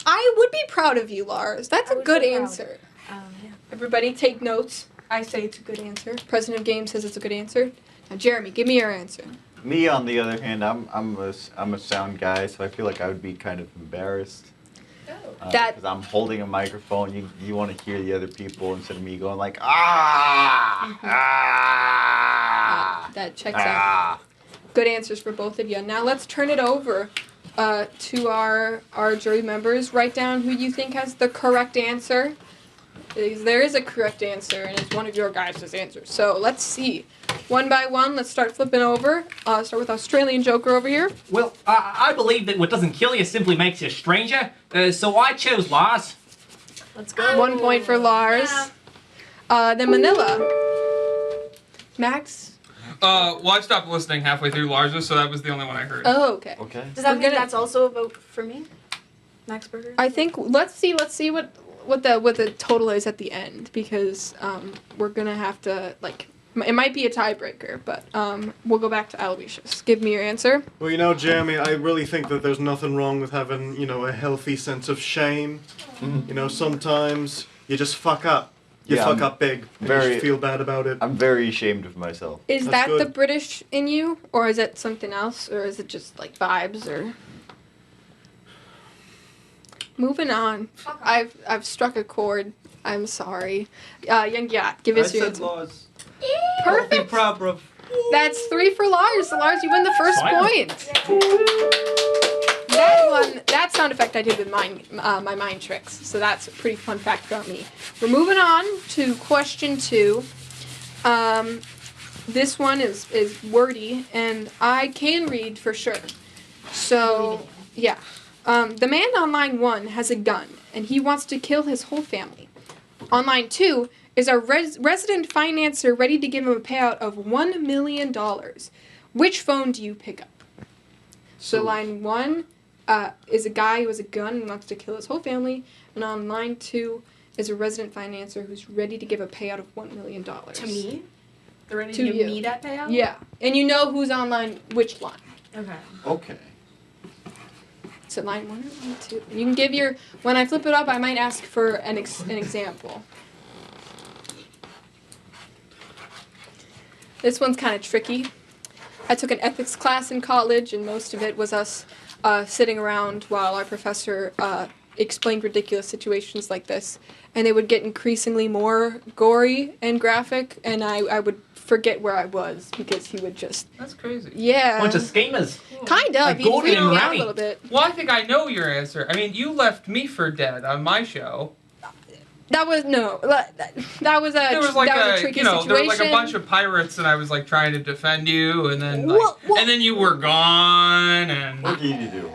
S1: I would be proud of you, Lars. That's
S4: I
S1: a
S4: would
S1: good
S4: feel proud.
S1: answer.
S4: Yeah.
S1: Everybody take notes. I say it's a good answer. President of Games says it's a good answer. Now, Jeremy, give me your answer.
S3: Me, on the other hand, I'm a sound guy, so I feel like I would be kind of embarrassed.
S1: That-
S3: Because I'm holding a microphone, you want to hear the other people instead of me going like ah ah.
S1: That checks out. Good answers for both of you. Now let's turn it over to our jury members. Write down who you think has the correct answer. There is a correct answer, and it's one of your guys' answers. So let's see. One by one, let's start flipping over. Start with Australian Joker over here.
S7: Well, I believe that what doesn't kill you simply makes you a stranger. So I chose Lars.
S4: Let's go.
S1: 1 point for Lars. Then Manila. Max?
S2: Well, I stopped listening halfway through Lars's, so that was the only one I heard.
S1: Oh, okay.
S3: Okay.
S4: Does that
S1: We're
S4: mean
S1: gonna-
S4: that's also a vote for me? Max Burger?
S1: I think let's see what the total is at the end, because we're gonna have to it might be a tiebreaker, but we'll go back to Aloysius. Give me your answer.
S5: Well, you know, Jeremy, I really think that there's nothing wrong with having, a healthy sense of shame. You know, sometimes you just fuck up. You
S3: Yeah,
S5: fuck
S3: I'm
S5: up big. And you
S3: very-
S5: should feel bad about it.
S3: I'm very ashamed of myself.
S1: Is
S5: That's
S1: that the
S5: good.
S1: British in you, or is it something else, or is it just like vibes, or? Moving on. I've struck a chord. I'm sorry. Young Yacht, give us your answer.
S6: Lars.
S1: Perfect.
S6: proud, bro.
S1: That's 3 for Lars. So Lars, you win the first
S7: Fine.
S1: point. That sound effect I did with my mind tricks. So that's a pretty fun fact about me. We're moving on to question 2. This one is wordy, and I can read for sure. So, yeah. The man on line 1 has a gun, and he wants to kill his whole family. On line 2 is a resident financier ready to give him a payout of $1 million. Which phone do you pick up? So line 1 is a guy who has a gun and wants to kill his whole family, and on line 2 is a resident financier who's ready to give a payout of $1 million.
S4: To me? They're ready
S1: To
S4: to give
S1: you.
S4: me that payout?
S1: Yeah, and you know who's on which line.
S4: Okay.
S3: Okay.
S1: So line 1 or line 2. You can give your. When I flip it up, I might ask for an example. This one's kind of tricky. I took an ethics class in college, and most of it was us sitting around while our professor explained ridiculous situations like this, and they would get increasingly more gory and graphic, and I would forget where I was because he would just.
S2: That's crazy.
S1: Yeah.
S7: Bunch of schemers.
S1: Kind of.
S7: Like
S1: He'd
S7: Gordon
S1: freak
S7: and
S1: me out
S7: Rami.
S1: a little bit.
S2: Well, I think I know your answer. I mean, you left me for dead on my show.
S1: That was no. That was a
S2: There was like
S1: that was a tricky situation.
S2: there was like a bunch of pirates, and I was like trying to defend you, and then like, and then you were gone, and
S3: What did you do?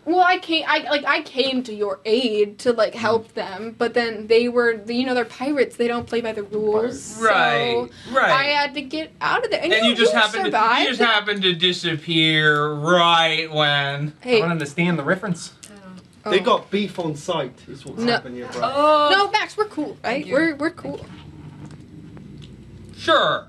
S1: Well, I came to your aid to like help them, but then they were, they're pirates. They don't play by the rules.
S2: Right,
S1: so
S2: right.
S1: I had to get out of there, and
S2: you just
S1: happened
S2: happened to disappear right when.
S7: I don't understand the reference.
S6: They got beef on site, is what's happened here, bro.
S1: No, Max, we're cool, right? We're cool.
S2: Sure.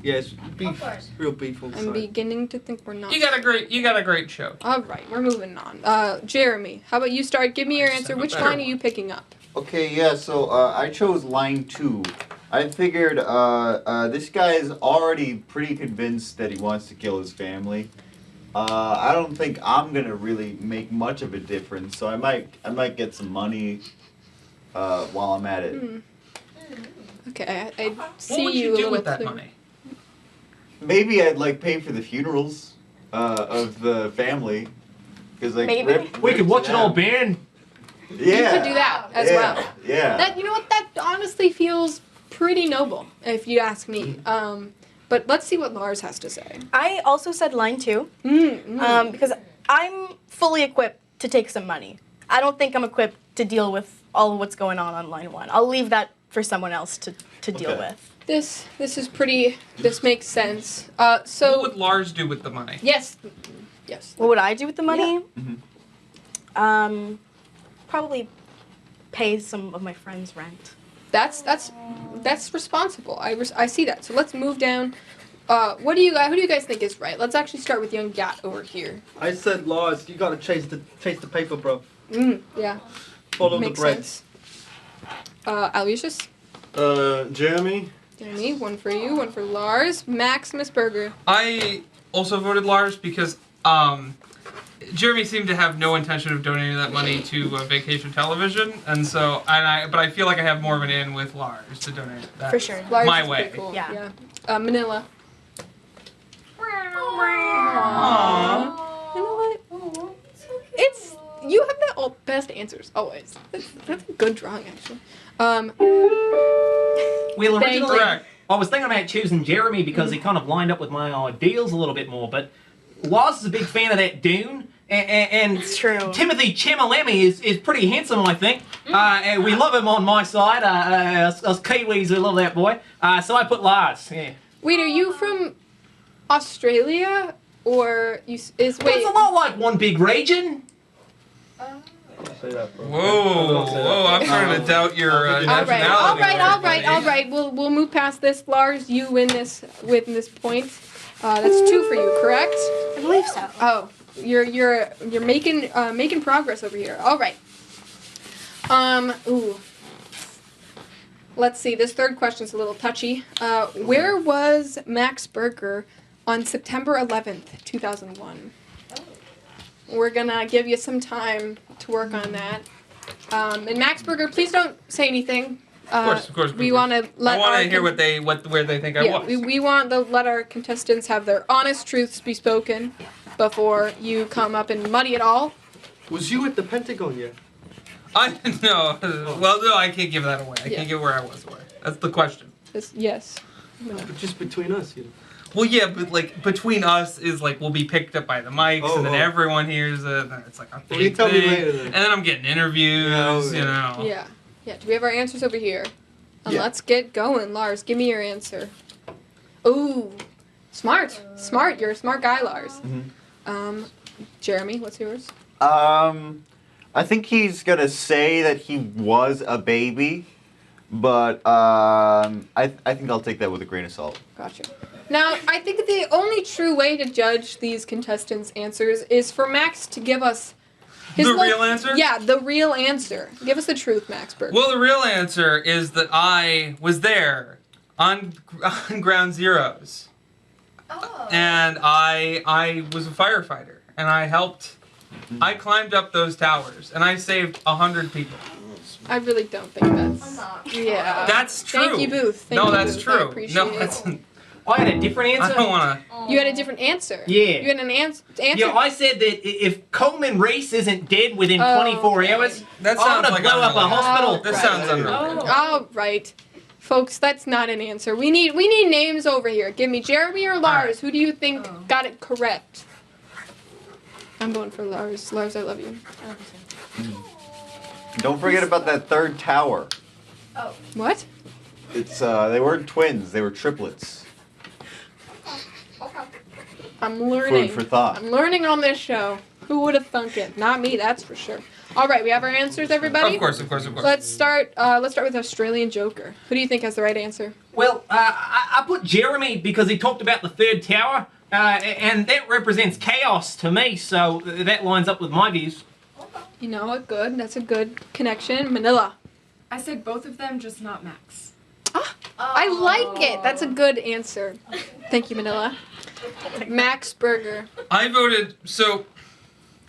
S6: Yes, beef, real beef on
S1: I'm
S6: site.
S1: beginning to think we're not.
S2: You got a great show.
S1: All right, we're moving on. Jeremy, how about you start? Give me your answer. Which line are you picking up?
S3: Okay, yeah, so I chose line 2. I figured this guy is already pretty convinced that he wants to kill his family. I don't think I'm gonna really make much of a difference, so I might get some money while I'm at it.
S1: Okay, I see
S2: What would
S1: you
S2: you
S1: a
S2: do
S1: little
S2: with that
S1: clear.
S2: money?
S3: Maybe I'd like pay for the funerals of the family, because like
S4: Maybe.
S7: We could watch it all burn.
S3: Yeah.
S1: You could do that as well.
S3: Yeah.
S1: That that honestly feels pretty noble, if you ask me. But let's see what Lars has to say.
S4: I also said line 2 because I'm fully equipped to take some money. I don't think I'm equipped to deal with all of what's going on line 1. I'll leave that for someone else to deal with.
S1: This is pretty. This makes sense. So
S2: What would Lars do with the money?
S1: yes.
S4: What would I do with the money? Probably pay some of my friends' rent.
S1: That's responsible. I see that. So let's move down. Who do you guys think is right? Let's actually start with young Gat over here.
S6: I said, Lars, you gotta chase the paper, bro.
S1: Yeah.
S6: Follow
S1: Makes
S6: the bread.
S1: sense. Aloysius?
S5: Jeremy?
S1: Jeremy, one for you, one for Lars. Maximus Berger.
S2: I also voted Lars because Jeremy seemed to have no intention of donating that money to vacation television, and so but I feel like I have more of an in with Lars to donate that
S4: For sure.
S1: Lars
S2: my
S1: is
S2: way.
S1: pretty cool.
S4: Yeah.
S1: Manila.
S2: Aww.
S1: You know what? It's you have the best answers always. That's a good drawing actually.
S7: Well,
S1: Thank
S7: originally,
S2: you.
S7: I was thinking about choosing Jeremy because he kind of lined up with my ideals a little bit more, but Lars is a big fan of that Dune, and
S4: It's true.
S7: Timothy Chalamet is pretty handsome, I think. And we love him on my side. Us Kiwis, we love that boy. So I put Lars. Yeah.
S1: Wait, are you from Australia or
S7: Well, it's a lot like one big region.
S6: Say that, bro.
S2: Whoa, I'm starting to doubt your nationality.
S1: All
S2: buddy.
S1: right. We'll move past this. Lars, you win this point. That's 2 for you, correct?
S4: I believe so.
S1: Oh, you're making progress over here. All right. Ooh. Let's see. This third question's a little touchy. Where was Max Berger on September 11th, 2001? We're gonna give you some time to work on that. And Max Berger, please don't say anything.
S2: Of course.
S1: We want to let.
S2: I want to hear where they think I was.
S1: We want to let our contestants have their honest truths be spoken before you come up and muddy it all.
S6: Was you at the Pentagon yet?
S2: No. Well, no, I can't give that away. I can't give where I was away. That's the question.
S1: Yes.
S6: But just between us, you know.
S2: Well, yeah, but like between us is like we'll be picked up by the mics, and then everyone hears it. And then it's like a
S6: Well, you
S2: big
S6: tell me
S2: thing,
S6: later, then.
S2: and then I'm getting interviews. You know.
S1: Yeah. Do we have our answers over here?
S3: Yeah.
S1: Let's get going, Lars. Give me your answer. Ooh, smart. You're a smart guy, Lars. Jeremy, what's yours?
S3: I think he's gonna say that he was a baby, but I think I'll take that with a grain of salt.
S1: Gotcha. Now, I think that the only true way to judge these contestants' answers is for Max to give us his
S2: real answer?
S1: Yeah, the real answer. Give us the truth, Max Berger.
S2: Well, the real answer is that I was there on Ground Zeroes.
S8: Oh.
S2: And I was a firefighter, and I helped. I climbed up those towers, and I saved 100 people.
S1: I really don't think that's.
S8: I'm not.
S1: Yeah.
S2: That's true.
S1: Thank you, Booth.
S2: No,
S1: Thank you,
S2: that's
S1: Booth.
S2: true.
S1: I appreciate
S2: No,
S1: it.
S2: that's.
S7: I had a different answer.
S2: I don't want
S1: You had a different answer.
S7: Yeah.
S1: You had an answer.
S7: Yeah, I said that if Coleman Reese isn't dead within 24 hours,
S2: That
S7: I'm
S2: sounds
S7: gonna
S2: like
S7: blow up a
S2: unrelated.
S7: hospital.
S2: to. This sounds unrelated.
S1: All right. Folks, that's not an answer. We need names over here. Give me Jeremy or Lars.
S2: right.
S1: Who do you think got it correct? I'm going for Lars. Lars, I love you.
S3: Don't forget about that third tower.
S1: What?
S3: It's they weren't twins, they were triplets.
S1: I'm learning.
S3: Food for thought.
S1: I'm learning on this show. Who would have thunk it? Not me, that's for sure. All right, we have our answers, everybody.
S2: Of course.
S1: Let's start with Australian Joker. Who do you think has the right answer?
S7: Well, I put Jeremy because he talked about the third tower, and that represents chaos to me, so that lines up with my views.
S1: You know what? Good. That's a good connection. Manila.
S8: I said both of them, just not Max.
S1: I like it. That's a good answer. Thank you, Manila. Max Burger.
S2: I voted so.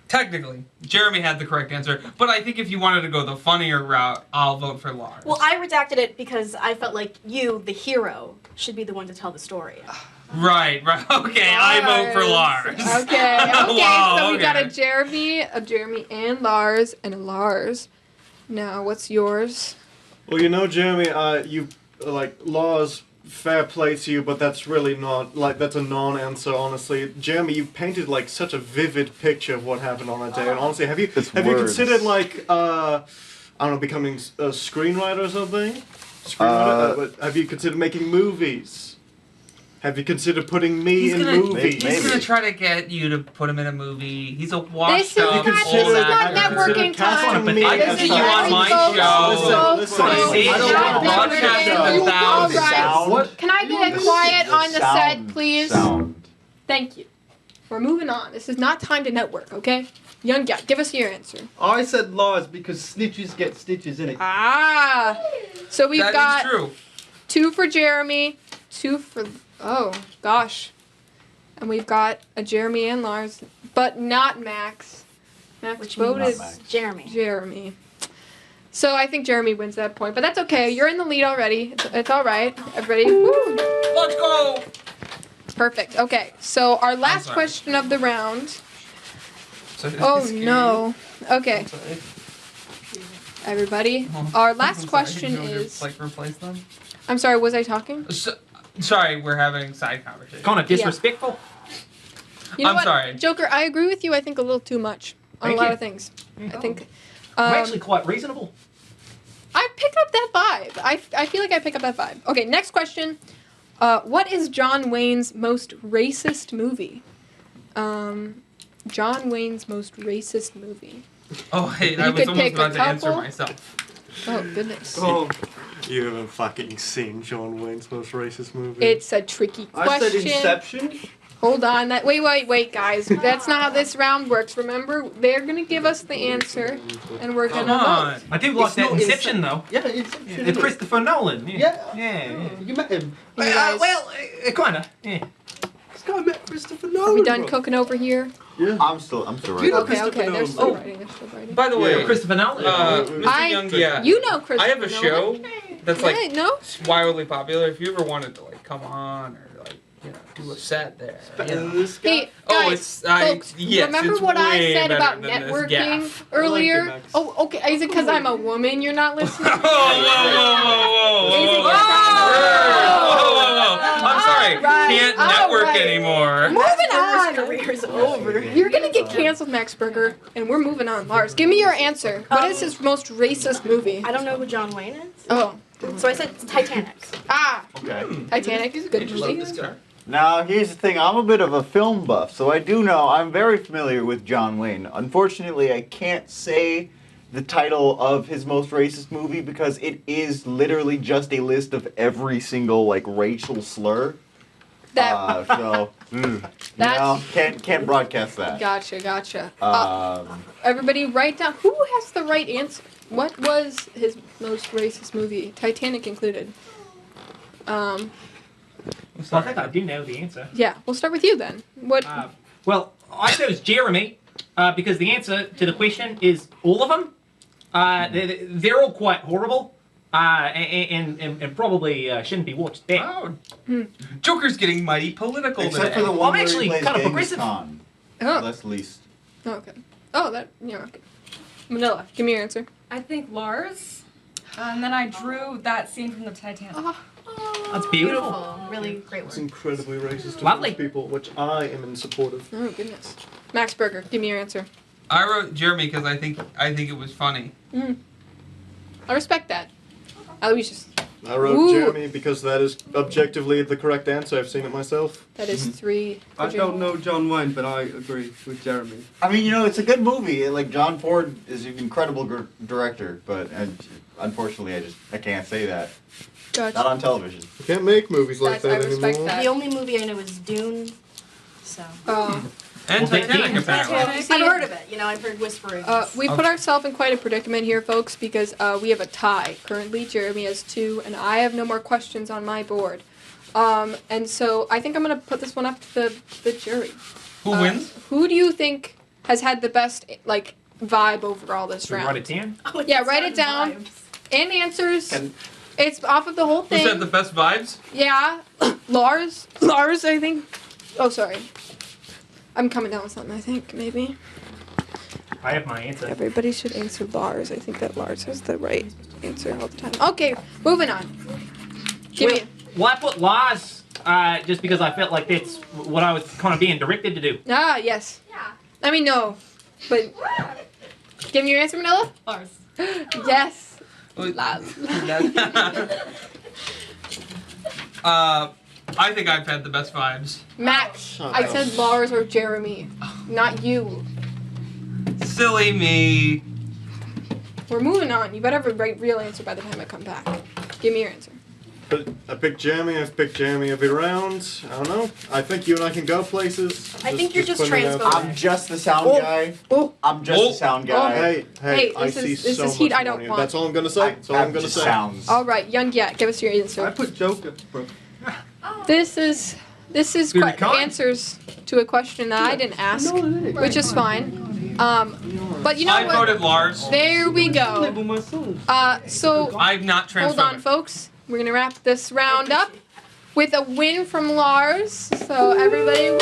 S2: Technically, Jeremy had the correct answer, but I think if you wanted to go the funnier route, I'll vote for Lars.
S4: Well, I redacted it because I felt like you, the hero, should be the one to tell the story.
S2: Right. Okay, I vote for Lars.
S1: Okay.
S2: Wow,
S1: So we got
S2: okay.
S1: a Jeremy and Lars, and a Lars. Now, what's yours?
S5: Well, you know, Jeremy, you Lars. Fair play to you, but that's really not that's a non-answer. Honestly, Jeremy, you painted such a vivid picture of what happened on that day. And honestly, have you considered I don't know, becoming a screenwriter or something? But have you considered making movies? Have you considered putting me in movies?
S2: He's gonna try to get you to put him in a movie. He's a washed
S1: This is
S2: up
S1: not
S2: old actor.
S1: networking time.
S2: I can see you on my show.
S5: Listen,
S2: I don't want to broadcast to the thousands.
S3: What?
S1: Can I get a quiet on the set, please?
S3: Sound.
S1: Thank you. We're moving on. This is not time to network, okay? Young guy, give us your answer.
S6: I said Lars because snitches get stitches in it.
S1: Ah. So we've
S2: That
S1: got
S2: is true.
S1: 2 for Jeremy, 2 for... Oh, gosh. And we've got a Jeremy and Lars, but not Max. Max
S4: Which
S1: voted
S4: means
S3: Max.
S4: Jeremy.
S1: Jeremy. So I think Jeremy wins that point, but that's okay. You're in the lead already. It's all right. Everybody, woo.
S2: Let's go.
S1: Perfect. Okay, so our last
S2: sorry.
S1: question of the round.
S2: So
S1: Oh,
S2: it's
S1: no. Okay,
S2: I'm sorry.
S1: everybody.
S2: Oh,
S1: Our
S2: I'm
S1: last
S2: sorry.
S1: question
S2: You want me to,
S1: is...
S2: replace them?
S1: I'm sorry, was I talking?
S2: Sorry, we're having side conversation.
S7: Kind of disrespectful.
S1: You know
S2: I'm
S1: what,
S2: sorry.
S1: Joker, I agree with you, I think, a little too much on
S7: Thank
S1: a lot
S7: you.
S1: of things. I
S7: Oh.
S1: think...
S7: I'm actually quite reasonable.
S1: I pick up that vibe. I feel like I pick up that vibe. Okay, next question. What is John Wayne's most racist movie? John Wayne's most racist movie.
S2: Oh, hey, I
S1: You
S2: was
S1: could
S2: almost
S1: pick a
S2: about to answer
S1: couple.
S2: myself.
S1: Oh, goodness.
S5: Oh, you haven't fucking seen John Wayne's most racist movie.
S1: It's a tricky
S6: I said
S1: question.
S6: Inception.
S1: Hold on. Wait, guys. That's not how this round works. Remember, they're gonna give us the answer, and we're
S2: Come
S1: gonna vote.
S2: on.
S7: I do like
S6: It's
S7: that
S6: not
S7: Inception, though.
S6: Yeah, Inception.
S7: It's
S6: isn't it?
S7: Christopher Nolan.
S6: Yeah.
S7: Yeah.
S6: You met him.
S1: You guys,
S7: Kind of. Yeah.
S6: This guy met Christopher Nolan.
S1: are we done
S6: bro.
S1: cooking over here?
S6: Yeah.
S3: I'm still right.
S6: You know
S1: Okay,
S6: Christopher
S1: they're still
S6: Nolan.
S1: writing. They're still writing.
S2: By the way,
S7: Christopher Nolan.
S2: Mr. Young, yeah.
S1: You know Christopher
S2: I have a show
S1: Nolan.
S2: that's
S1: Yeah, no?
S2: wildly popular. If you ever wanted to come on or do a set there.
S6: Better
S2: you know.
S6: than this guy.
S1: Hey, guys,
S2: Oh, it's
S1: folks,
S2: yes,
S1: remember
S2: it's
S1: what I
S2: way
S1: said
S2: better
S1: about
S2: than this
S1: networking
S2: gaff.
S1: earlier?
S5: I like it, Max.
S1: Oh, okay. Is it because I'm a woman you're not listening?
S2: Whoa, whoa.
S1: Is it
S2: Whoa,
S1: 'cause I'm
S2: I'm sorry.
S1: Alright,
S2: Can't network
S1: alright.
S2: anymore.
S1: Moving on.
S4: Career's over.
S1: You're gonna get canceled, Max Burger, and we're moving on. Lars, give me your answer. What is his most racist movie?
S4: I don't know who John Wayne is.
S1: Oh,
S4: So I said Titanic.
S3: Okay.
S1: Titanic is a good
S2: Love
S1: movie.
S2: this guy.
S3: Now, here's the thing. I'm a bit of a film buff, so I do know. I'm very familiar with John Wayne. Unfortunately, I can't say the title of his most racist movie because it is literally just a list of every single racial slur.
S1: That
S3: That's can't broadcast that.
S1: gotcha.
S3: Um,
S1: Everybody, write down who has the right answer. What was his most racist movie? Titanic included.
S7: So I think I do know the answer.
S1: Yeah, we'll start with you then. What?
S7: Well, I chose Jeremy because the answer to the question is all of them. They're all quite horrible. And probably shouldn't be watched there.
S2: Oh, Joker's getting mighty political
S3: Except
S2: today.
S3: for the
S7: I'm
S3: one where
S7: actually
S3: he plays
S7: kinda
S3: Genghis
S7: progressive.
S3: Khan.
S1: Oh.
S3: That's least.
S1: Oh, okay. Oh, that, yeah, okay. Manila, give me your answer.
S8: I think Lars. And then I drew that scene from the Titanic.
S7: That's beautiful.
S4: Beautiful. Really great
S5: It's
S4: work.
S5: incredibly racist to
S7: Lovely.
S5: most people, which I am in support of.
S1: Oh, goodness. Max Berger, give me your answer.
S2: I wrote Jeremy because I think it was funny.
S1: I respect that. Aloysius,
S5: I wrote
S1: Ooh.
S5: Jeremy because that is objectively the correct answer. I've seen it myself.
S1: that is 3. for
S6: I
S1: Jeremy.
S6: don't know John Wayne, but I agree with Jeremy.
S3: I mean, it's a good movie. Like, John Ford is an incredible director, but unfortunately, I can't say that.
S1: Gotcha.
S3: Not on television.
S5: You can't make movies like
S1: That's- I
S5: that
S1: respect
S5: anymore.
S1: that.
S4: The only movie I know is Dune. So.
S2: And
S7: Well, they-
S2: Titanic, apparently.
S4: I've heard of it. I've heard whisperings.
S1: We put ourselves in quite a predicament here, folks, because we have a tie. Currently, Jeremy has 2, and I have no more questions on my board. And so I think I'm going to put this one up to the jury.
S2: Who wins?
S1: Who do you think has had the best, vibe overall this
S7: Should we
S1: round?
S7: write it down?
S1: Yeah, write it down. And answers. It's off of the whole
S2: Who
S1: thing.
S2: said the best vibes?
S1: Yeah. Lars, I think. Oh, sorry. I'm coming down with something, I think, maybe.
S7: I have my answer.
S1: Everybody should answer Lars. I think that Lars has the right answer all the time. Okay, moving on. Give me.
S7: Well, I put Lars just because I felt like that's what I was kind of being directed to do.
S1: Ah, yes. Yeah. I mean, no. But. Give me your answer, Manila?
S8: Lars.
S1: Yes.
S2: I think I've had the best vibes.
S1: Max, I said Lars or Jeremy, not you.
S2: Silly me.
S1: We're moving on. You better have a real answer by the time I come back. Give me your answer.
S5: But I picked Jeremy. I've picked Jeremy every round. I don't know. I think you and I can go places.
S4: I think you're just
S5: putting it out
S4: transphobic.
S5: there.
S3: I'm just the sound guy.
S1: Oh.
S3: I'm just the sound guy.
S5: Hey,
S1: Hey,
S5: I
S1: this
S5: see
S1: is- this
S5: so
S1: is heat
S5: much
S1: I don't
S5: more in you.
S1: want.
S5: That's all I'm gonna say. That's all I'm gonna
S3: just
S5: say.
S3: sounds.
S1: All right, Young Yet, give us your
S6: I
S1: answer.
S6: put Joker, bro.
S1: This is
S2: Good call.
S1: answers to a question that I didn't ask, which is fine. But you know
S2: I
S1: what?
S2: voted Lars.
S1: There we go.
S6: Label my song.
S1: So
S2: I'm not transphobic.
S1: hold on, folks. We're gonna wrap this round up with a win from Lars. So everybody, woo!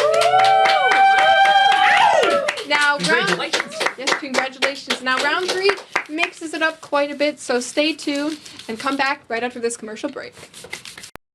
S1: Now round.
S7: Congratulations.
S1: Yes, congratulations. Now round 3 mixes it up quite a bit. So stay tuned and come back right after this commercial break.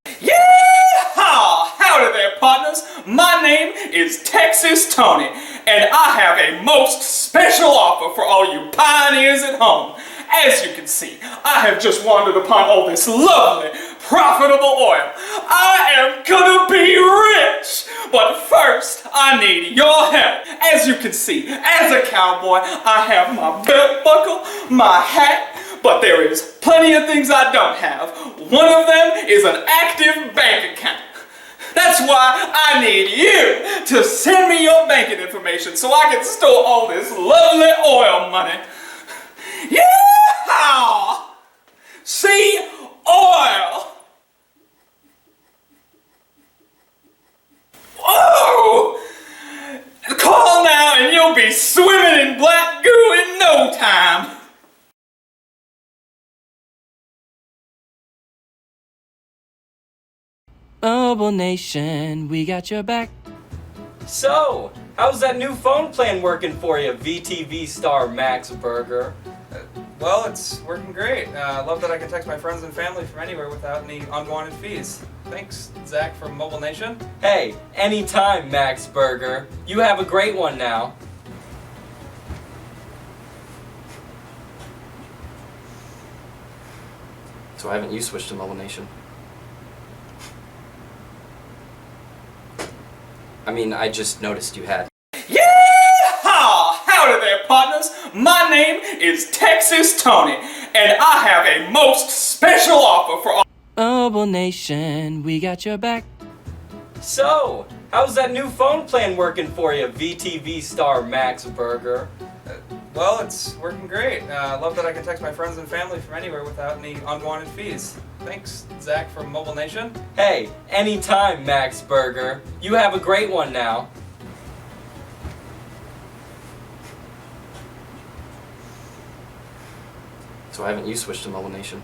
S12: Yeehaw! Howdy there, partners. My name is Texas Tony, and I have a most special offer for all you pioneers at home. As you can see, I have just wandered upon all this lovely, profitable oil. I am gonna be rich! But first, I need your help. As you can see, as a cowboy, I have my belt buckle, my hat, but there is plenty of things I don't have. One of them is an active bank account. That's why I need you to send me your banking information so I can store all this lovely oil money. Yeehaw! See? Oil! Whoa! Call now and you'll be swimming in black goo in no time.
S13: Mobile Nation, we got your back.
S12: So, how's that new phone plan working for you, VTV star Max Berger?
S2: Well, it's working great. I love that I can text my friends and family from anywhere without any unwanted fees. Thanks, Zach from Mobile Nation.
S12: Hey, anytime, Max Berger. You have a great one now. So haven't you switched to Mobile Nation? I mean, I just noticed you had. Yeehaw! Howdy there, partners. My name is Texas Tony, and I have a most special offer for all.
S13: Mobile Nation, we got your back.
S12: So, how's that new phone plan working for you, VTV star Max Berger?
S2: Well, it's working great. I love that I can text my friends and family from anywhere without any unwanted fees. Thanks, Zach from Mobile Nation.
S12: Hey, anytime, Max Berger. You have a great one now. So haven't you switched to Mobile Nation?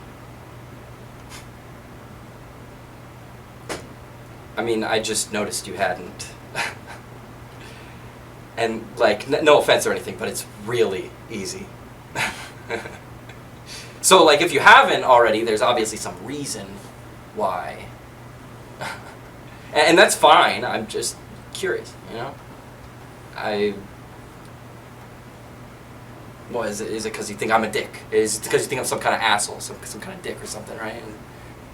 S14: I mean, I just noticed you hadn't. And, like, no offense or anything, but it's really easy. So, like, if you haven't already, there's obviously some reason why. And that's fine. I'm just curious, you know? What is it? Is it because you think I'm a dick? Is it because you think I'm some kind of asshole, some kind of dick or something, right?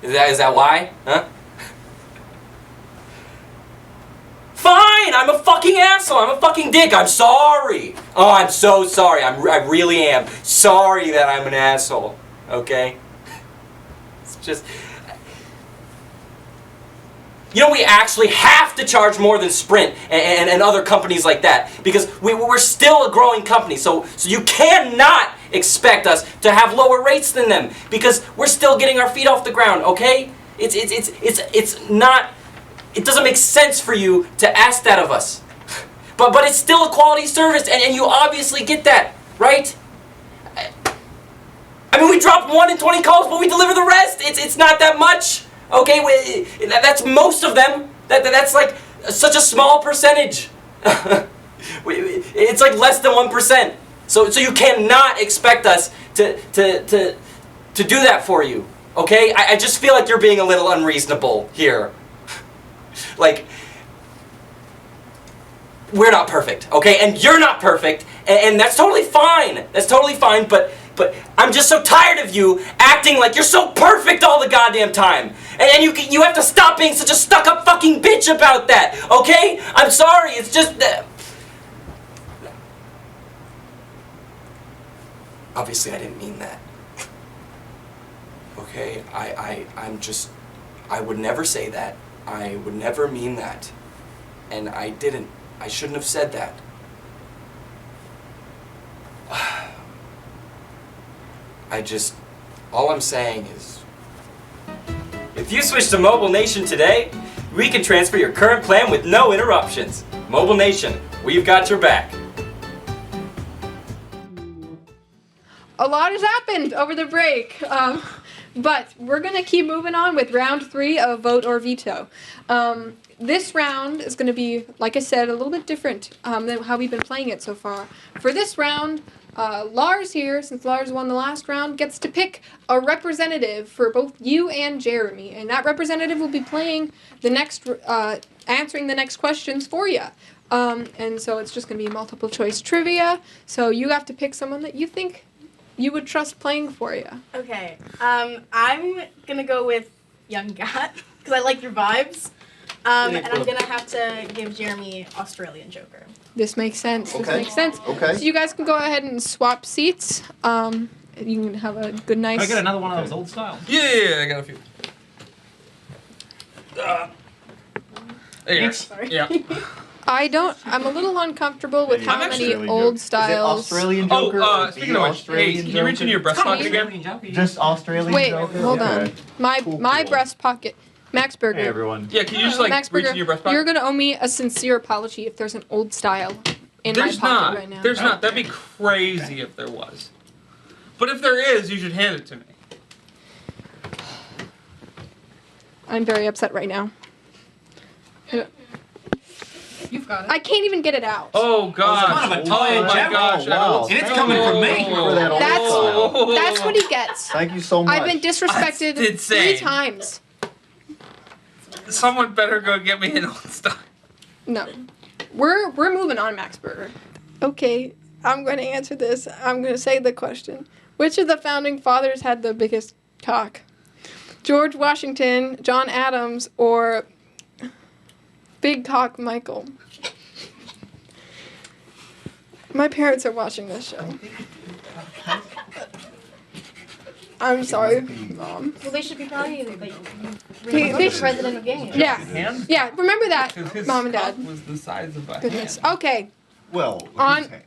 S14: Is that why? Huh? Fine, I'm a fucking asshole. I'm a fucking dick. I'm sorry. Oh, I'm so sorry. I really am sorry that I'm an asshole. Okay? It's just... You know, we actually have to charge more than Sprint and other companies like that because we're still a growing company. So you cannot expect us to have lower rates than them because we're still getting our feet off the ground. Okay? It's not. It doesn't make sense for you to ask that of us. But it's still a quality service, and you obviously get that, right? I mean, we drop 1 in 20 calls, but we deliver the rest. It's not that much. Okay, that's most of them. That's like such a small percentage. It's like less than 1%. So you cannot expect us to do that for you. Okay, I just feel like you're being a little unreasonable here. Like, we're not perfect, okay? And you're not perfect, and that's totally fine. That's totally fine, but I'm just so tired of you acting like you're so perfect all the goddamn time. And you have to stop being such a stuck-up fucking bitch about that, okay? I'm sorry, it's just... Obviously, I didn't mean that. Okay? I'm just... I would never say that. I would never mean that. And I didn't. I shouldn't have said that. All I'm saying is, if you switch to Mobile Nation today, we can transfer your current plan with no interruptions. Mobile Nation, we've got your back.
S1: A lot has happened over the break. But we're going to keep moving on with round 3 of Vote or Veto. This round is going to be, like I said, a little bit different than how we've been playing it so far. For this round, Lars here, since Lars won the last round, gets to pick a representative for both you and Jeremy. And that representative will be playing the next, answering the next questions for you. And so it's just going to be multiple choice trivia. So you have to pick someone that you think you would trust playing for you.
S4: Okay. I'm gonna go with Young Gat because I like your vibes. And I'm gonna have to give Jeremy Australian Joker.
S1: This makes sense.
S3: Okay.
S1: This makes sense.
S3: Okay.
S1: So you guys can go ahead and swap seats. You can have a good, nice...
S7: I got another one of those old styles.
S2: Yeah, I got a few. There you go.
S4: Sorry.
S2: Yeah.
S1: I'm a little uncomfortable with how many
S3: Australian
S1: old
S3: Joker.
S1: styles...
S3: Is it Australian Joker? or
S2: Speaking of which, hey, can you reach in your breast pocket again?
S3: Just Australian
S1: Wait,
S3: Joker?
S1: hold
S3: Okay.
S1: on. My
S3: Cool.
S1: breast pocket. Max Burger.
S3: Hey, everyone.
S2: Yeah, can you just like
S1: Max
S2: reach
S1: Burger,
S2: in your breast pocket?
S1: you're gonna owe me a sincere apology if there's an old style in
S2: There's
S1: my pocket
S2: not.
S1: right now.
S2: There's not. That'd be crazy if there was. But if there is, you should hand it to me.
S1: I'm very upset right now.
S8: You've got it.
S1: I can't even get it out.
S2: Oh God!
S7: kind of a toy
S2: oh my
S7: gem.
S2: gosh!
S3: Wow.
S7: And it's coming from me.
S3: For that old style.
S1: That's what he gets.
S3: Thank you so much.
S1: I've been disrespected
S2: That's insane.
S1: 3 times.
S2: Someone better go get me an old style.
S1: No. We're moving on, Max Burger. Okay, I'm going to answer this. I'm going to say the question. Which of the founding fathers had the biggest cock? George Washington, John Adams, or Big Cock Michael? My parents are watching this show. I'm sorry, Mom.
S4: Well, they should be probably like
S1: They
S4: the president of games.
S1: Yeah. Yeah, remember that,
S2: His
S1: Mom and
S2: cock
S1: Dad.
S2: was the size of a
S1: Goodness.
S2: hand.
S1: Okay,
S3: Well,
S1: On-
S3: whose hand?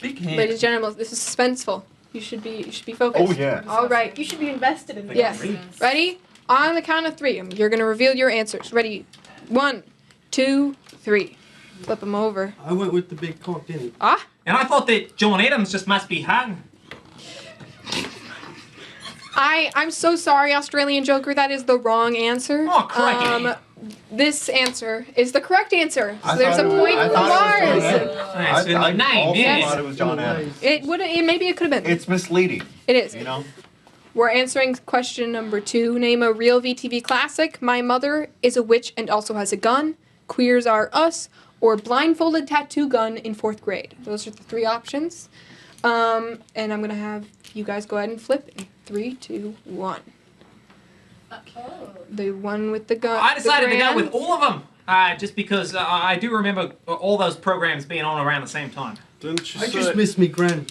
S2: Big hand.
S1: ladies and gentlemen, this is suspenseful. You should be focused.
S3: Oh, yeah.
S1: All right.
S4: You should be invested in this.
S1: Yes. Ready? On the count of 3, you're gonna reveal your answers. Ready? 1, 2, 3. Flip them over.
S6: I went with the big cock, didn't
S1: Ah.
S7: And I thought that John Adams just must be hot.
S1: I'm so sorry, Australian Joker. That is the wrong answer.
S7: Oh, crikey.
S1: this answer is the correct answer. So
S3: I
S1: there's a
S3: thought it was-
S1: point
S3: I
S1: for
S3: thought it was John
S1: Lars.
S3: Adams.
S7: That's in the
S3: I
S7: name,
S3: also
S7: yes.
S3: thought it was John Adams.
S1: Maybe it could have been.
S3: It's misleading.
S1: It is.
S3: You know?
S1: We're answering question number 2. Name a real VTV classic. My mother is a witch and also has a gun. Queers Are Us. Or blindfolded tattoo gun in 4th grade. Those are the 3 options. And I'm going to have you guys go ahead and flip in 3, 2, 1. The one with the gun.
S7: I decided to go
S1: Grand.
S7: with all of them, just because I do remember all those programs being on around the same time.
S5: Didn't you
S6: I
S5: say...
S6: just miss me gran.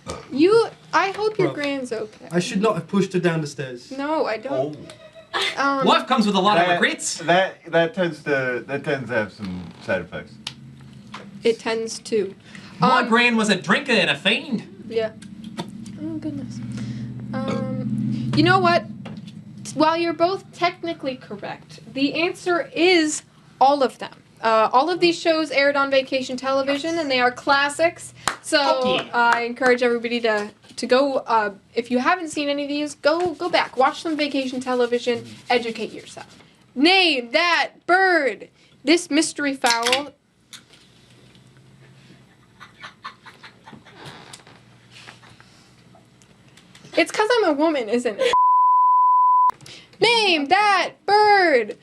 S1: I hope your
S6: Bro.
S1: grand's okay.
S6: I should not have pushed her down the stairs.
S1: No, I don't.
S3: Oh.
S7: Life comes with a lot of regrets.
S3: That tends to have some side effects.
S1: It tends to.
S7: My gran was a drinker and a fiend.
S1: Yeah. Oh, goodness. You know what? While you're both technically correct, the answer is all of them. All of these shows aired on Vacation Television, and they are classics. So I encourage everybody to go. If you haven't seen any of these, go back, watch some Vacation Television, educate yourself. Name that bird. This mystery fowl. It's because I'm a woman, isn't it? Name that bird!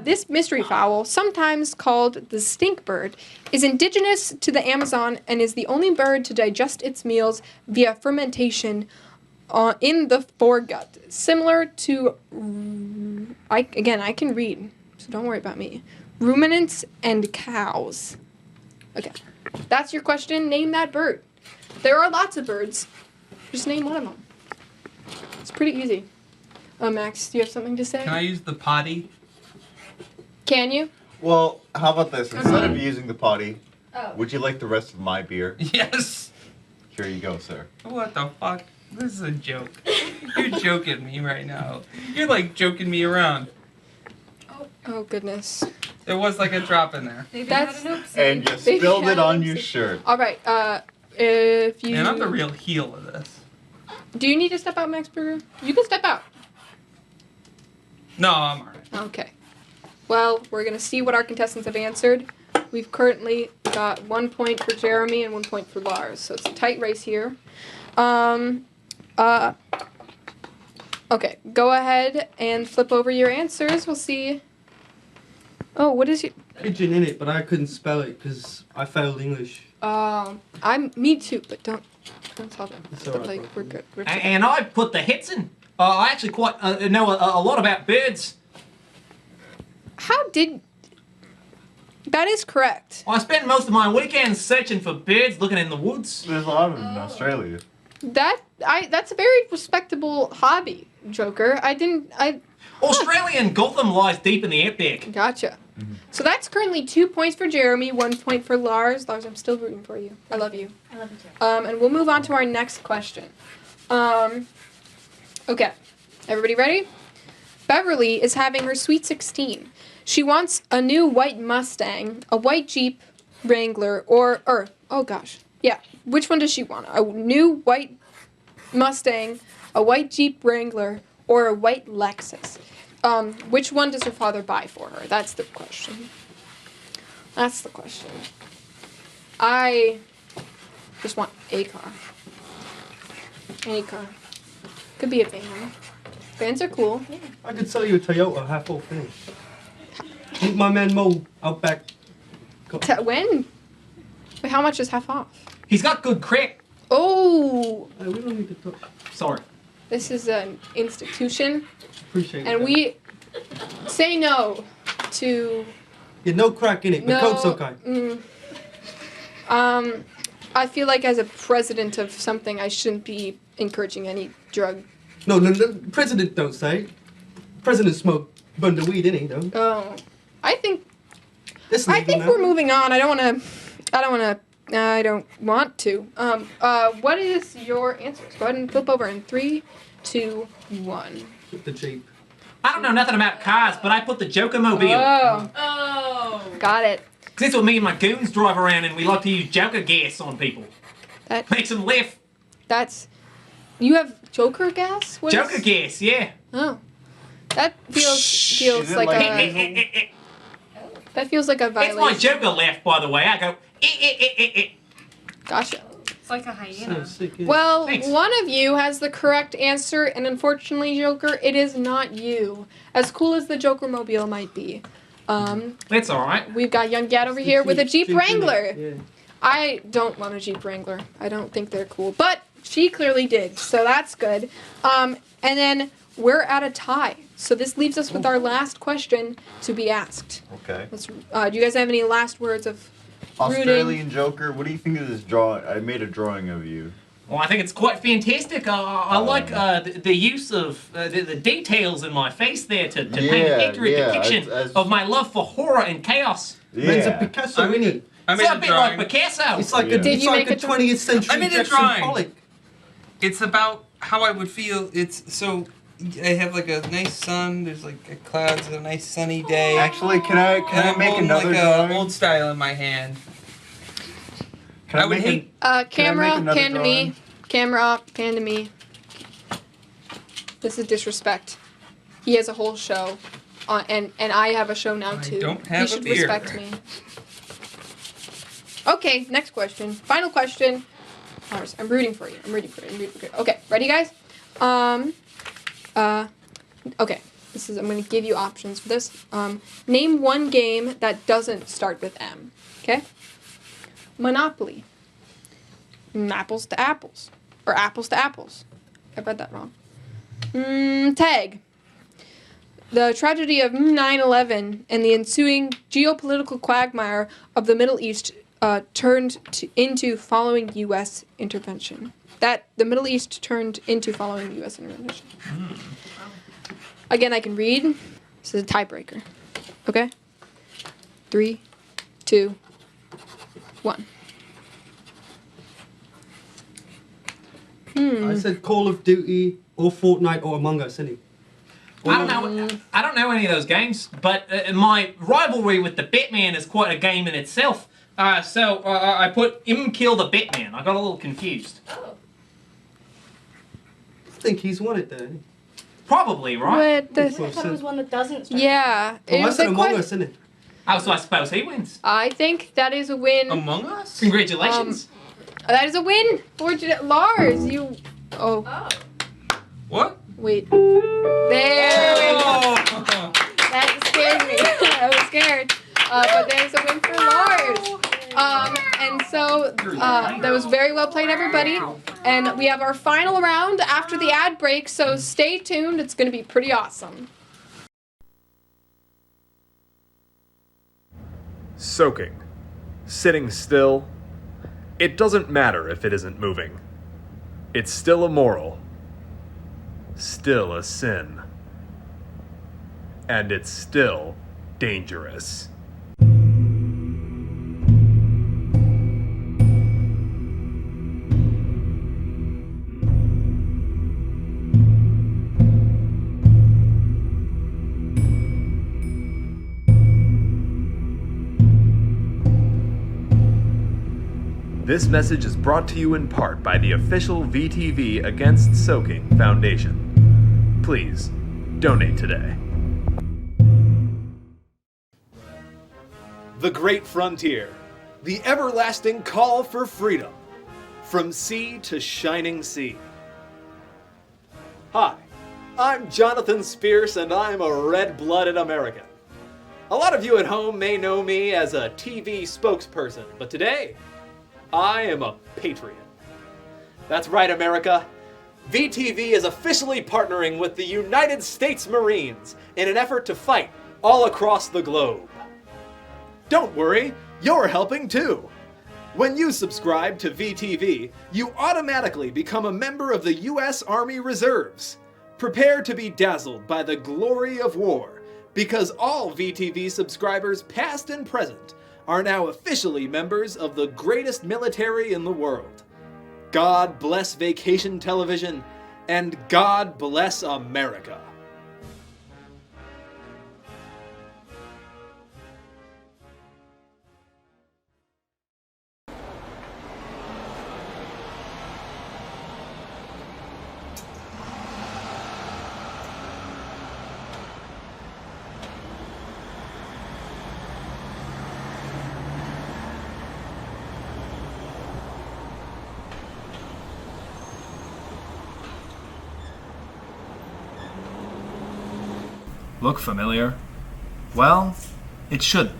S1: This mystery fowl, sometimes called the stink bird, is indigenous to the Amazon and is the only bird to digest its meals via fermentation in the foregut. Similar to, I can read, so don't worry about me. Ruminants and cows. Okay, that's your question. Name that bird. There are lots of birds. Just name one of them. It's pretty easy. Max, do you have something to say?
S2: Can I use the potty?
S1: Can you?
S3: Well, how about this? Instead of using the potty, would you like the rest of my beer?
S2: Yes.
S3: Here you go, sir.
S2: What the fuck? This is a joke. You're joking me right now. You're like joking me around.
S1: Oh goodness.
S2: It was like a drop in there.
S1: That's
S3: And you spilled it on your shirt.
S1: All right. If you.
S2: Man, I'm the real heel of this.
S1: Do you need to step out, Max Berger? You can step out.
S2: No, I'm alright.
S1: Okay. Well, we're gonna see what our contestants have answered. We've currently got 1 point for Jeremy and 1 point for Lars, so it's a tight race here. Okay, go ahead and flip over your answers. We'll see. Oh, what is your?
S6: Pigeon in it, but I couldn't spell it because I failed English.
S1: Me too, but don't tell them.
S6: It's
S1: But,
S6: alright,
S1: like, we're good. We're
S7: And I put the hits in. I actually quite know a lot about birds.
S1: How did? That is correct.
S7: I spend most of my weekends searching for birds, looking in the woods.
S3: There's a lot of them in Australia.
S1: That's a very respectable hobby, Joker.
S7: Australian Gotham lies deep in the outback.
S1: Gotcha. So that's currently 2 points for Jeremy, 1 point for Lars. Lars, I'm still rooting for you. I love you.
S4: I love you too.
S1: And we'll move on to our next question. Okay. Everybody ready? Beverly is having her sweet 16. She wants a new white Mustang, a white Jeep Wrangler, or oh gosh. Yeah. Which one does she want? A new white Mustang, a white Jeep Wrangler, or a white Lexus? Which one does her father buy for her? That's the question. That's the question. I just want a car. Any car. Could be a van. Vans are cool.
S6: I could sell you a Toyota, half off thing. Meet my man Mo out back.
S1: When? Wait, how much is half off?
S7: He's got good crack.
S1: Oh!
S6: Hey, we don't need to talk.
S7: Sorry.
S1: This is an institution.
S6: Appreciate it.
S1: And we say no to...
S6: Yeah, no crack in it, but
S1: No.
S6: coke's okay.
S1: I feel like as a president of something, I shouldn't be encouraging any drug.
S6: No, president don't say. President smoke bundle weed, innit, though?
S1: Oh. I think
S6: This
S1: I
S6: legal
S1: think
S6: now.
S1: we're moving on. I don't want to. What is your answers? Go ahead and flip over in 3, 2, 1.
S6: With the Jeep.
S7: I don't know nothing about cars, but I put the Joker Mobile.
S1: Oh. Got it.
S7: Cause that's what me and my goons drive around, and we like to use Joker gas on people.
S1: That
S7: makes them laugh.
S1: You have Joker gas? What
S7: Joker
S1: is-
S7: gas, yeah.
S1: Oh. That feels
S3: Is it
S1: like
S3: like
S1: a
S3: nasal?
S1: that feels like a
S7: It's
S1: violation.
S7: my Joker laugh, by the way. I go,
S1: Gotcha.
S8: It's like a hyena.
S1: Well,
S7: Thanks.
S1: one of you has the correct answer, and unfortunately, Joker, it is not you. As cool as the Joker mobile might be.
S7: It's alright.
S1: We've got young Gad over here with a Jeep Wrangler.
S6: Yeah.
S1: I don't want a Jeep Wrangler. I don't think they're cool. But she clearly did, so that's good. And then we're at a tie. So this leaves us with our last question to be asked.
S3: Okay.
S1: Let's, do you guys have any last words of rooting?
S3: Australian Joker, what do you think of this drawing? I made a drawing of you.
S7: Well, I think it's quite fantastic. I like the use of the details in my face there to paint an accurate depiction of my love for horror and chaos.
S6: Man's a Picasso, isn't he?
S2: I
S7: It's
S2: made
S7: a bit like Picasso.
S6: It's like
S1: Did
S6: it's
S1: you
S6: like
S1: make
S6: a
S1: a
S6: 20th century
S2: I made a
S6: Jackson
S2: drawing.
S6: Pollock.
S2: It's about how I would feel. It's so I have like a nice sun. There's like a clouds, a nice sunny day.
S3: Actually, can I
S2: and I'm
S3: make
S2: holding
S3: another
S2: like
S3: drawing?
S2: a old style in my hand.
S3: Can
S2: I would
S3: make
S2: hate.
S1: Camera,
S3: another
S1: pan to me. Camera, pan to me. This is disrespect. He has a whole show, and I have a show now too.
S2: don't have
S1: you
S2: a
S1: should
S2: beer.
S1: respect me. Okay, next question. Final question. Lars, I'm rooting for you. I'm rooting for you. Okay, ready, guys? Okay. I'm gonna give you options for this. Name one game that doesn't start with M. Okay. Monopoly. Apples to apples. Or apples to apples. I read that wrong. Tag. The tragedy of 9/11 and the ensuing geopolitical quagmire of the Middle East turned into following U.S. intervention. The Middle East turned into following U.S. intervention. Again, I can read. This is a tiebreaker. Okay? 3, 2, 1.
S6: I said Call of Duty or Fortnite or Among Us, innit?
S7: I don't know any of those games, but my rivalry with the Batman is quite a game in itself. So I put kill the Batman. I got a little confused.
S8: Oh.
S6: I think he's won it there. Innit?
S7: Probably, right?
S1: But
S4: I thought it was one that doesn't start.
S1: yeah.
S6: Oh, I
S1: was
S6: said
S1: a
S6: Among
S1: que-
S6: Us, innit?
S7: Oh, so I suppose he wins.
S1: I think that is a win.
S2: Among Us?
S7: Congratulations.
S1: That is a win for Lars. You. Oh.
S2: What?
S1: Wait. There we go.
S2: Oh.
S1: That scared me. I was scared. But there's a win for Lars. And so that was very well played, everybody. And we have our final round after the ad break, so stay tuned. It's going to be pretty awesome.
S11: Soaking. Sitting still. It doesn't matter if it isn't moving. It's still immoral. Still a sin. And it's still dangerous. This message is brought to you in part by the official VTV Against Soaking Foundation. Please, donate today.
S15: The Great Frontier, the everlasting call for freedom, from sea to shining sea. Hi, I'm Jonathan Spears and I'm a red-blooded American. A lot of you at home may know me as a TV spokesperson, but today, I am a patriot. That's right, America. VTV is officially partnering with the United States Marines in an effort to fight all across the globe. Don't worry, you're helping too. When you subscribe to VTV, you automatically become a member of the U.S. Army Reserves. Prepare to be dazzled by the glory of war, because all VTV subscribers, past and present, are now officially members of the greatest military in the world. God bless vacation television, and God bless America.
S16: Look familiar? Well, it shouldn't.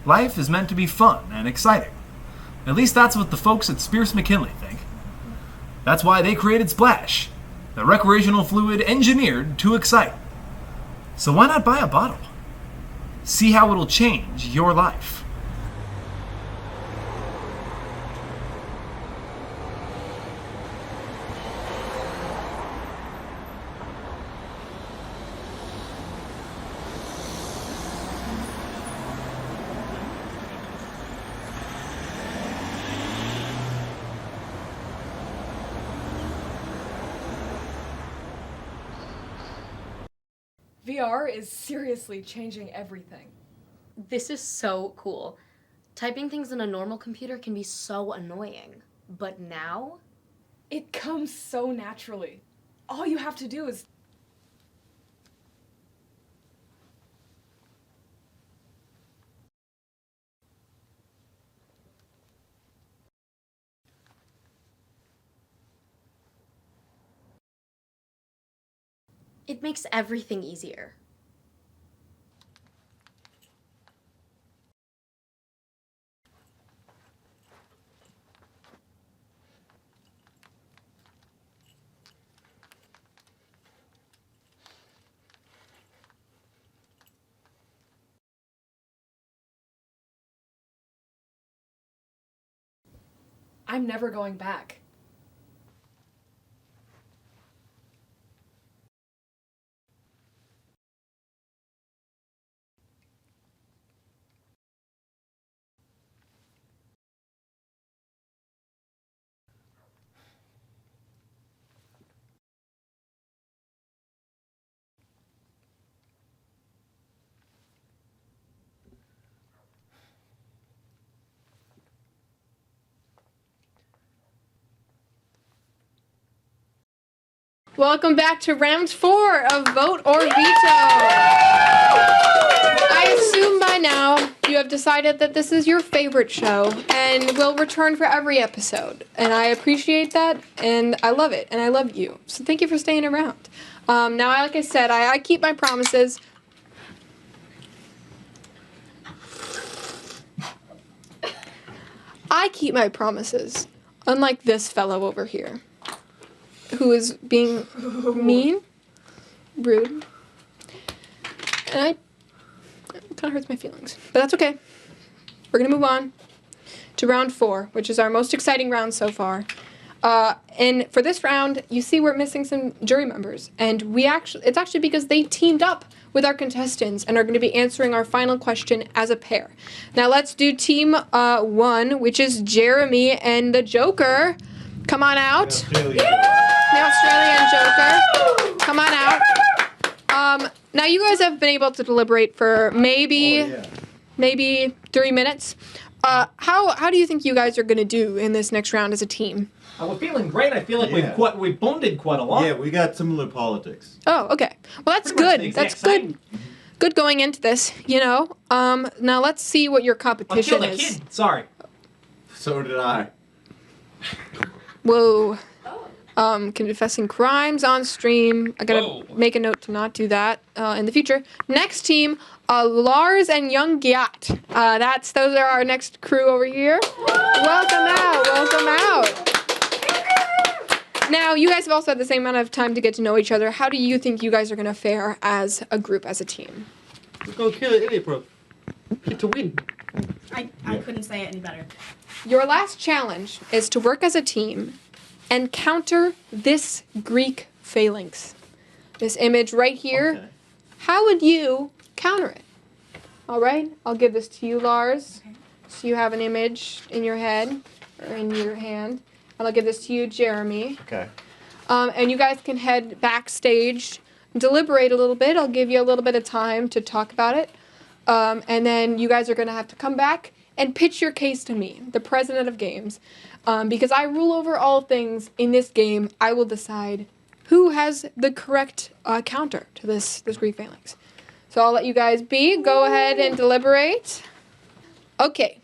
S16: Life is meant to be fun and exciting. At least that's what the folks at Spears McKinley think. That's why they created Splash, the recreational fluid engineered to excite. So why not buy a bottle? See how it'll change your life.
S8: VR is seriously changing everything.
S17: This is so cool. Typing things in a normal computer can be so annoying. But now?
S8: It comes so naturally. All you have to do is...
S17: It makes everything easier.
S8: I'm never going back.
S1: Welcome back to round 4 of Vote or Veto. I assume by now you have decided that this is your favorite show and will return for every episode. And I appreciate that, and I love it, and I love you. So thank you for staying around. Now, like I said, I keep my promises. I keep my promises, unlike this fellow over here, who is being mean, rude, and it kind of hurts my feelings. But that's okay. We're going to move on to round 4, which is our most exciting round so far. And for this round, you see we're missing some jury members, and it's actually because they teamed up with our contestants and are going to be answering our final question as a pair. Now let's do team 1, which is Jeremy and the Joker. Come on out. The Australian Joker. Come on out. Now you guys have been able to deliberate for maybe 3 minutes. How do you think you guys are going to do in this next round as a team?
S7: We're feeling great. I feel like we've bonded quite a lot.
S3: Yeah, we got similar politics.
S1: Oh, okay. Well, that's good. That's good. Good going into this, you know. Now let's see what your competition is.
S7: I killed a kid. Sorry.
S3: So did I.
S1: Whoa. Confessing crimes on stream. I gotta make a note to not do that in the future. Next team, Lars and Young Gyat. Those are our next crew over here. Welcome out. Welcome out. Now, you guys have also had the same amount of time to get to know each other. How do you think you guys are gonna fare as a group, as a team?
S6: We're gonna kill it, idiot, bro. Get to win.
S4: I couldn't say it any better.
S1: Your last challenge is to work as a team and counter this Greek phalanx. This image right here. Okay. How would you counter it? All right, I'll give this to you, Lars. Okay. So you have an image in your head or in your hand. And I'll give this to you, Jeremy.
S3: Okay.
S1: And you guys can head backstage, deliberate a little bit. I'll give you a little bit of time to talk about it. And then you guys are going to have to come back and pitch your case to me, the president of games. Because I rule over all things in this game, I will decide who has the correct counter to this Greek phalanx. So I'll let you guys be. Go ahead and deliberate. Okay.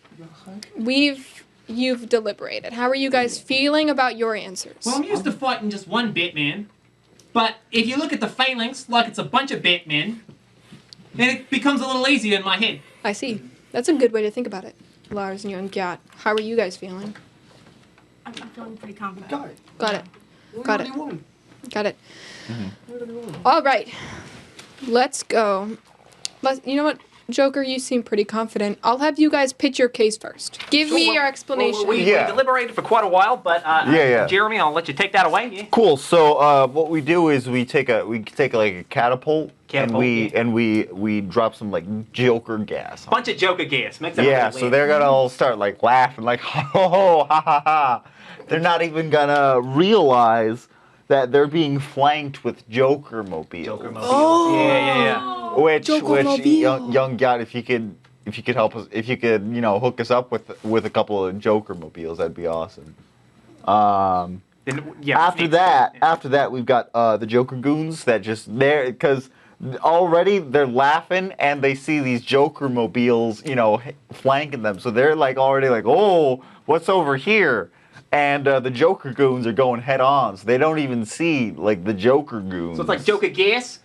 S1: You've deliberated. How are you guys feeling about your answers?
S7: Well, I'm used to fighting just one Batman. But if you look at the phalanx like it's a bunch of Batmen, and it becomes a little easier in my head.
S1: I see. That's a good way to think about it. Lars and young Gat, how are you guys feeling?
S4: I'm feeling pretty confident.
S6: Got it.
S1: Got it.
S6: We
S1: Got
S6: already
S1: it.
S6: won.
S1: Got it.
S6: We already won.
S1: All right. Let's go. You know what, Joker? You seem pretty confident. I'll have you guys pitch your case first. Give me your explanation.
S14: We deliberated for quite a while, but Jeremy, I'll let you take that away. Yeah.
S3: Cool. So what we do is we take like a catapult, and we drop some like Joker gas.
S14: Bunch of Joker gas. Makes
S3: Yeah. So they're gonna all start like laughing, like ho ha ha ha. They're not even gonna realize that they're being flanked with Joker mobiles.
S14: Oh. Yeah.
S3: Which
S1: Joker-mobile.
S3: young God, if you could help us, if you could hook us up with a couple of Joker mobiles, that'd be awesome. After that, we've got the Joker goons that just there because already they're laughing and they see these Joker mobiles, flanking them. So they're like already like, oh, what's over here? And the Joker goons are going head on, so they don't even see like the Joker goons.
S14: So it's like Joker gas,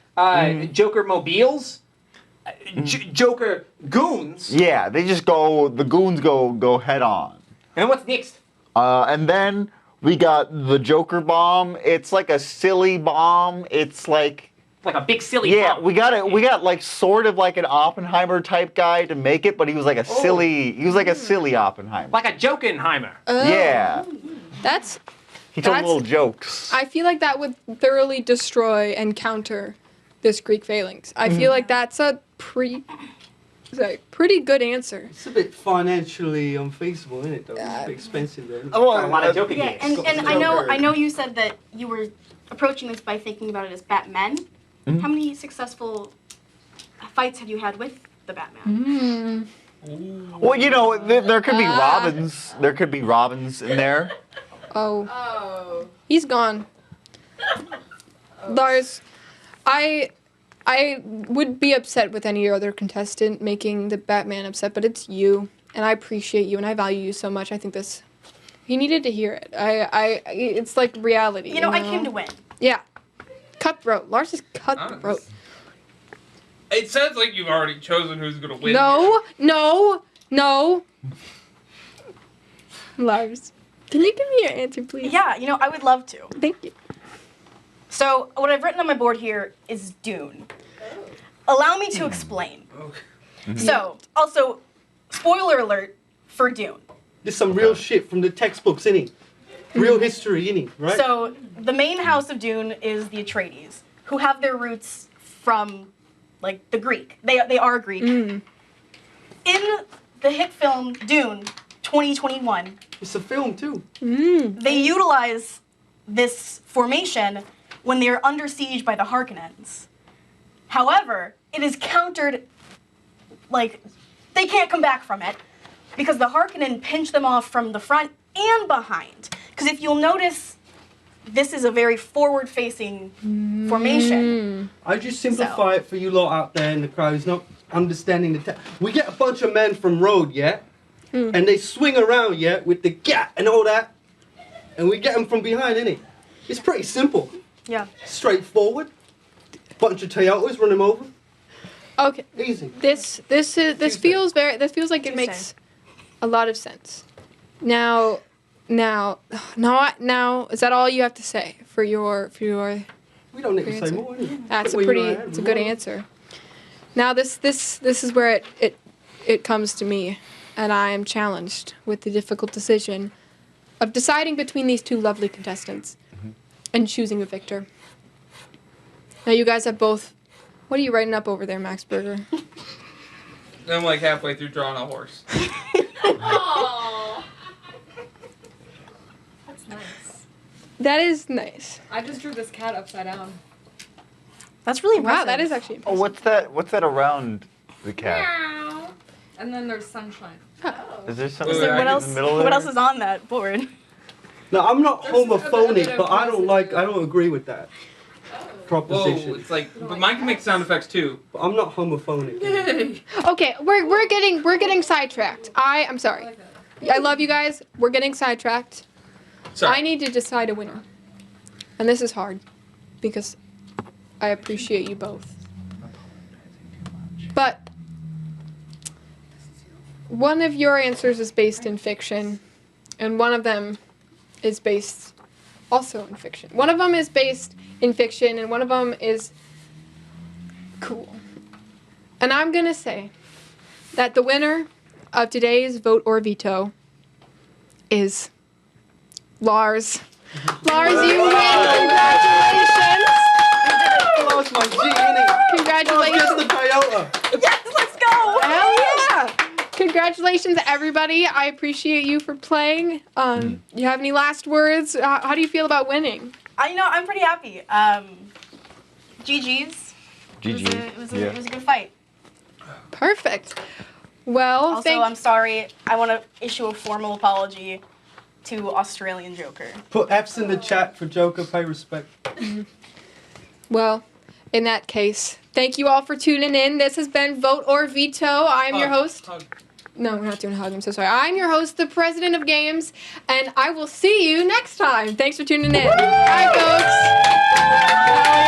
S14: Joker mobiles, Joker goons.
S3: Yeah, they just go. The goons go head on.
S14: And what's next?
S3: And then we got the Joker bomb. It's like a silly bomb. It's like
S14: a big silly
S3: bomb.
S14: bomb.
S3: We got like sort of like an Oppenheimer type guy to make it, but he was like a silly. He was like a silly Oppenheimer.
S14: Like a Jokenheimer.
S3: Yeah. He told little jokes.
S1: I feel like that would thoroughly destroy and counter this Greek phalanx. I feel like that's a pretty good answer.
S6: It's a bit financially unfeasible, isn't it? Though? It's a bit expensive. Then.
S14: A lot of Joker
S4: Yeah,
S14: gas.
S4: and I know you said that you were approaching this by thinking about it as Batman. How many successful fights have you had with the Batman?
S3: Well, there could be Robins. There could be Robins in there.
S1: Oh. He's gone. Lars, I would be upset with any other contestant making the Batman upset, but it's you, and I appreciate you, and I value you so much. I think he needed to hear it. It's like reality.
S4: I came to win.
S1: Yeah. Cutthroat. Lars is cutthroat.
S2: It sounds like you've already chosen who's gonna win.
S1: No. Lars, can you give me your answer, please?
S4: Yeah, I would love to.
S1: Thank you.
S4: So, what I've written on my board here is Dune. Allow me to explain. So, also, spoiler alert for Dune.
S6: There's some real shit from the textbooks, innit? Real history, innit? Right?
S4: So, the main house of Dune is the Atreides, who have their roots from, the Greek. They are Greek. In the hit film Dune 2021...
S6: It's a film, too.
S4: They utilize this formation when they are under siege by the Harkonnens. However, it is countered, they can't come back from it, because the Harkonnen pinch them off from the front and behind. Because if you'll notice, this is a very forward-facing formation.
S6: I just simplify it for you lot out there in the crowd who's not understanding the we get a bunch of men from road, yeah? And they swing around, yeah, with the gat and all that. And we get them from behind, innit? It's pretty simple.
S4: Yeah.
S6: Straightforward. Bunch of Toyotas run them over.
S1: Okay.
S6: Easy.
S1: This feels like it makes a lot of sense. Now, is that all you have to say for your?
S6: We don't need to say more.
S1: That's it's a good answer. Now this is where it comes to me, and I am challenged with the difficult decision of deciding between these two lovely contestants and choosing a victor. Now you guys have both. What are you writing up over there, Max Berger?
S2: I'm like halfway through drawing a horse.
S8: Aww. That's nice.
S1: That is nice.
S8: I just drew this cat upside down.
S4: That's really impressive.
S1: Wow, that is actually impressive.
S3: Oh, what's that around the cat?
S8: Meow. And then there's sunshine.
S3: Is there something
S4: What
S3: in the middle there?
S4: What else is on that board?
S6: No, I'm not
S8: There's a bit
S6: homophonic,
S8: of
S6: but I don't agree with that proposition.
S2: Whoa, it's like, but mine can make sound effects too.
S6: But I'm not homophonic.
S1: Okay, we're getting sidetracked. I'm sorry. I love you guys. We're getting sidetracked.
S2: Sorry.
S1: I need to decide a winner. And this is hard because I appreciate you both. one of your answers is based in fiction, and one of them is based also in fiction. One of them is based in fiction, and one of them is cool. And I'm going to say that the winner of today's Vote or Veto is Lars. Lars, you win. Congratulations.
S6: Lost my G, innit?
S1: Congratulations.
S6: Just the Toyota.
S4: Yes, let's go.
S1: Hell yeah. Congratulations, everybody. I appreciate you for playing. You have any last words? How do you feel about winning?
S4: I'm pretty happy. GG's.
S3: GG.
S4: It was a good fight.
S1: Perfect. Well,
S4: also, I'm sorry. I want to issue a formal apology to Australian Joker.
S6: Put F's in the chat for Joker. Pay respect.
S1: Well, in that case, thank you all for tuning in. This has been Vote or Veto. I'm your host. No, we're not doing a hug. I'm so sorry. I'm your host, the president of games, and I will see you next time. Thanks for tuning in. Bye, folks.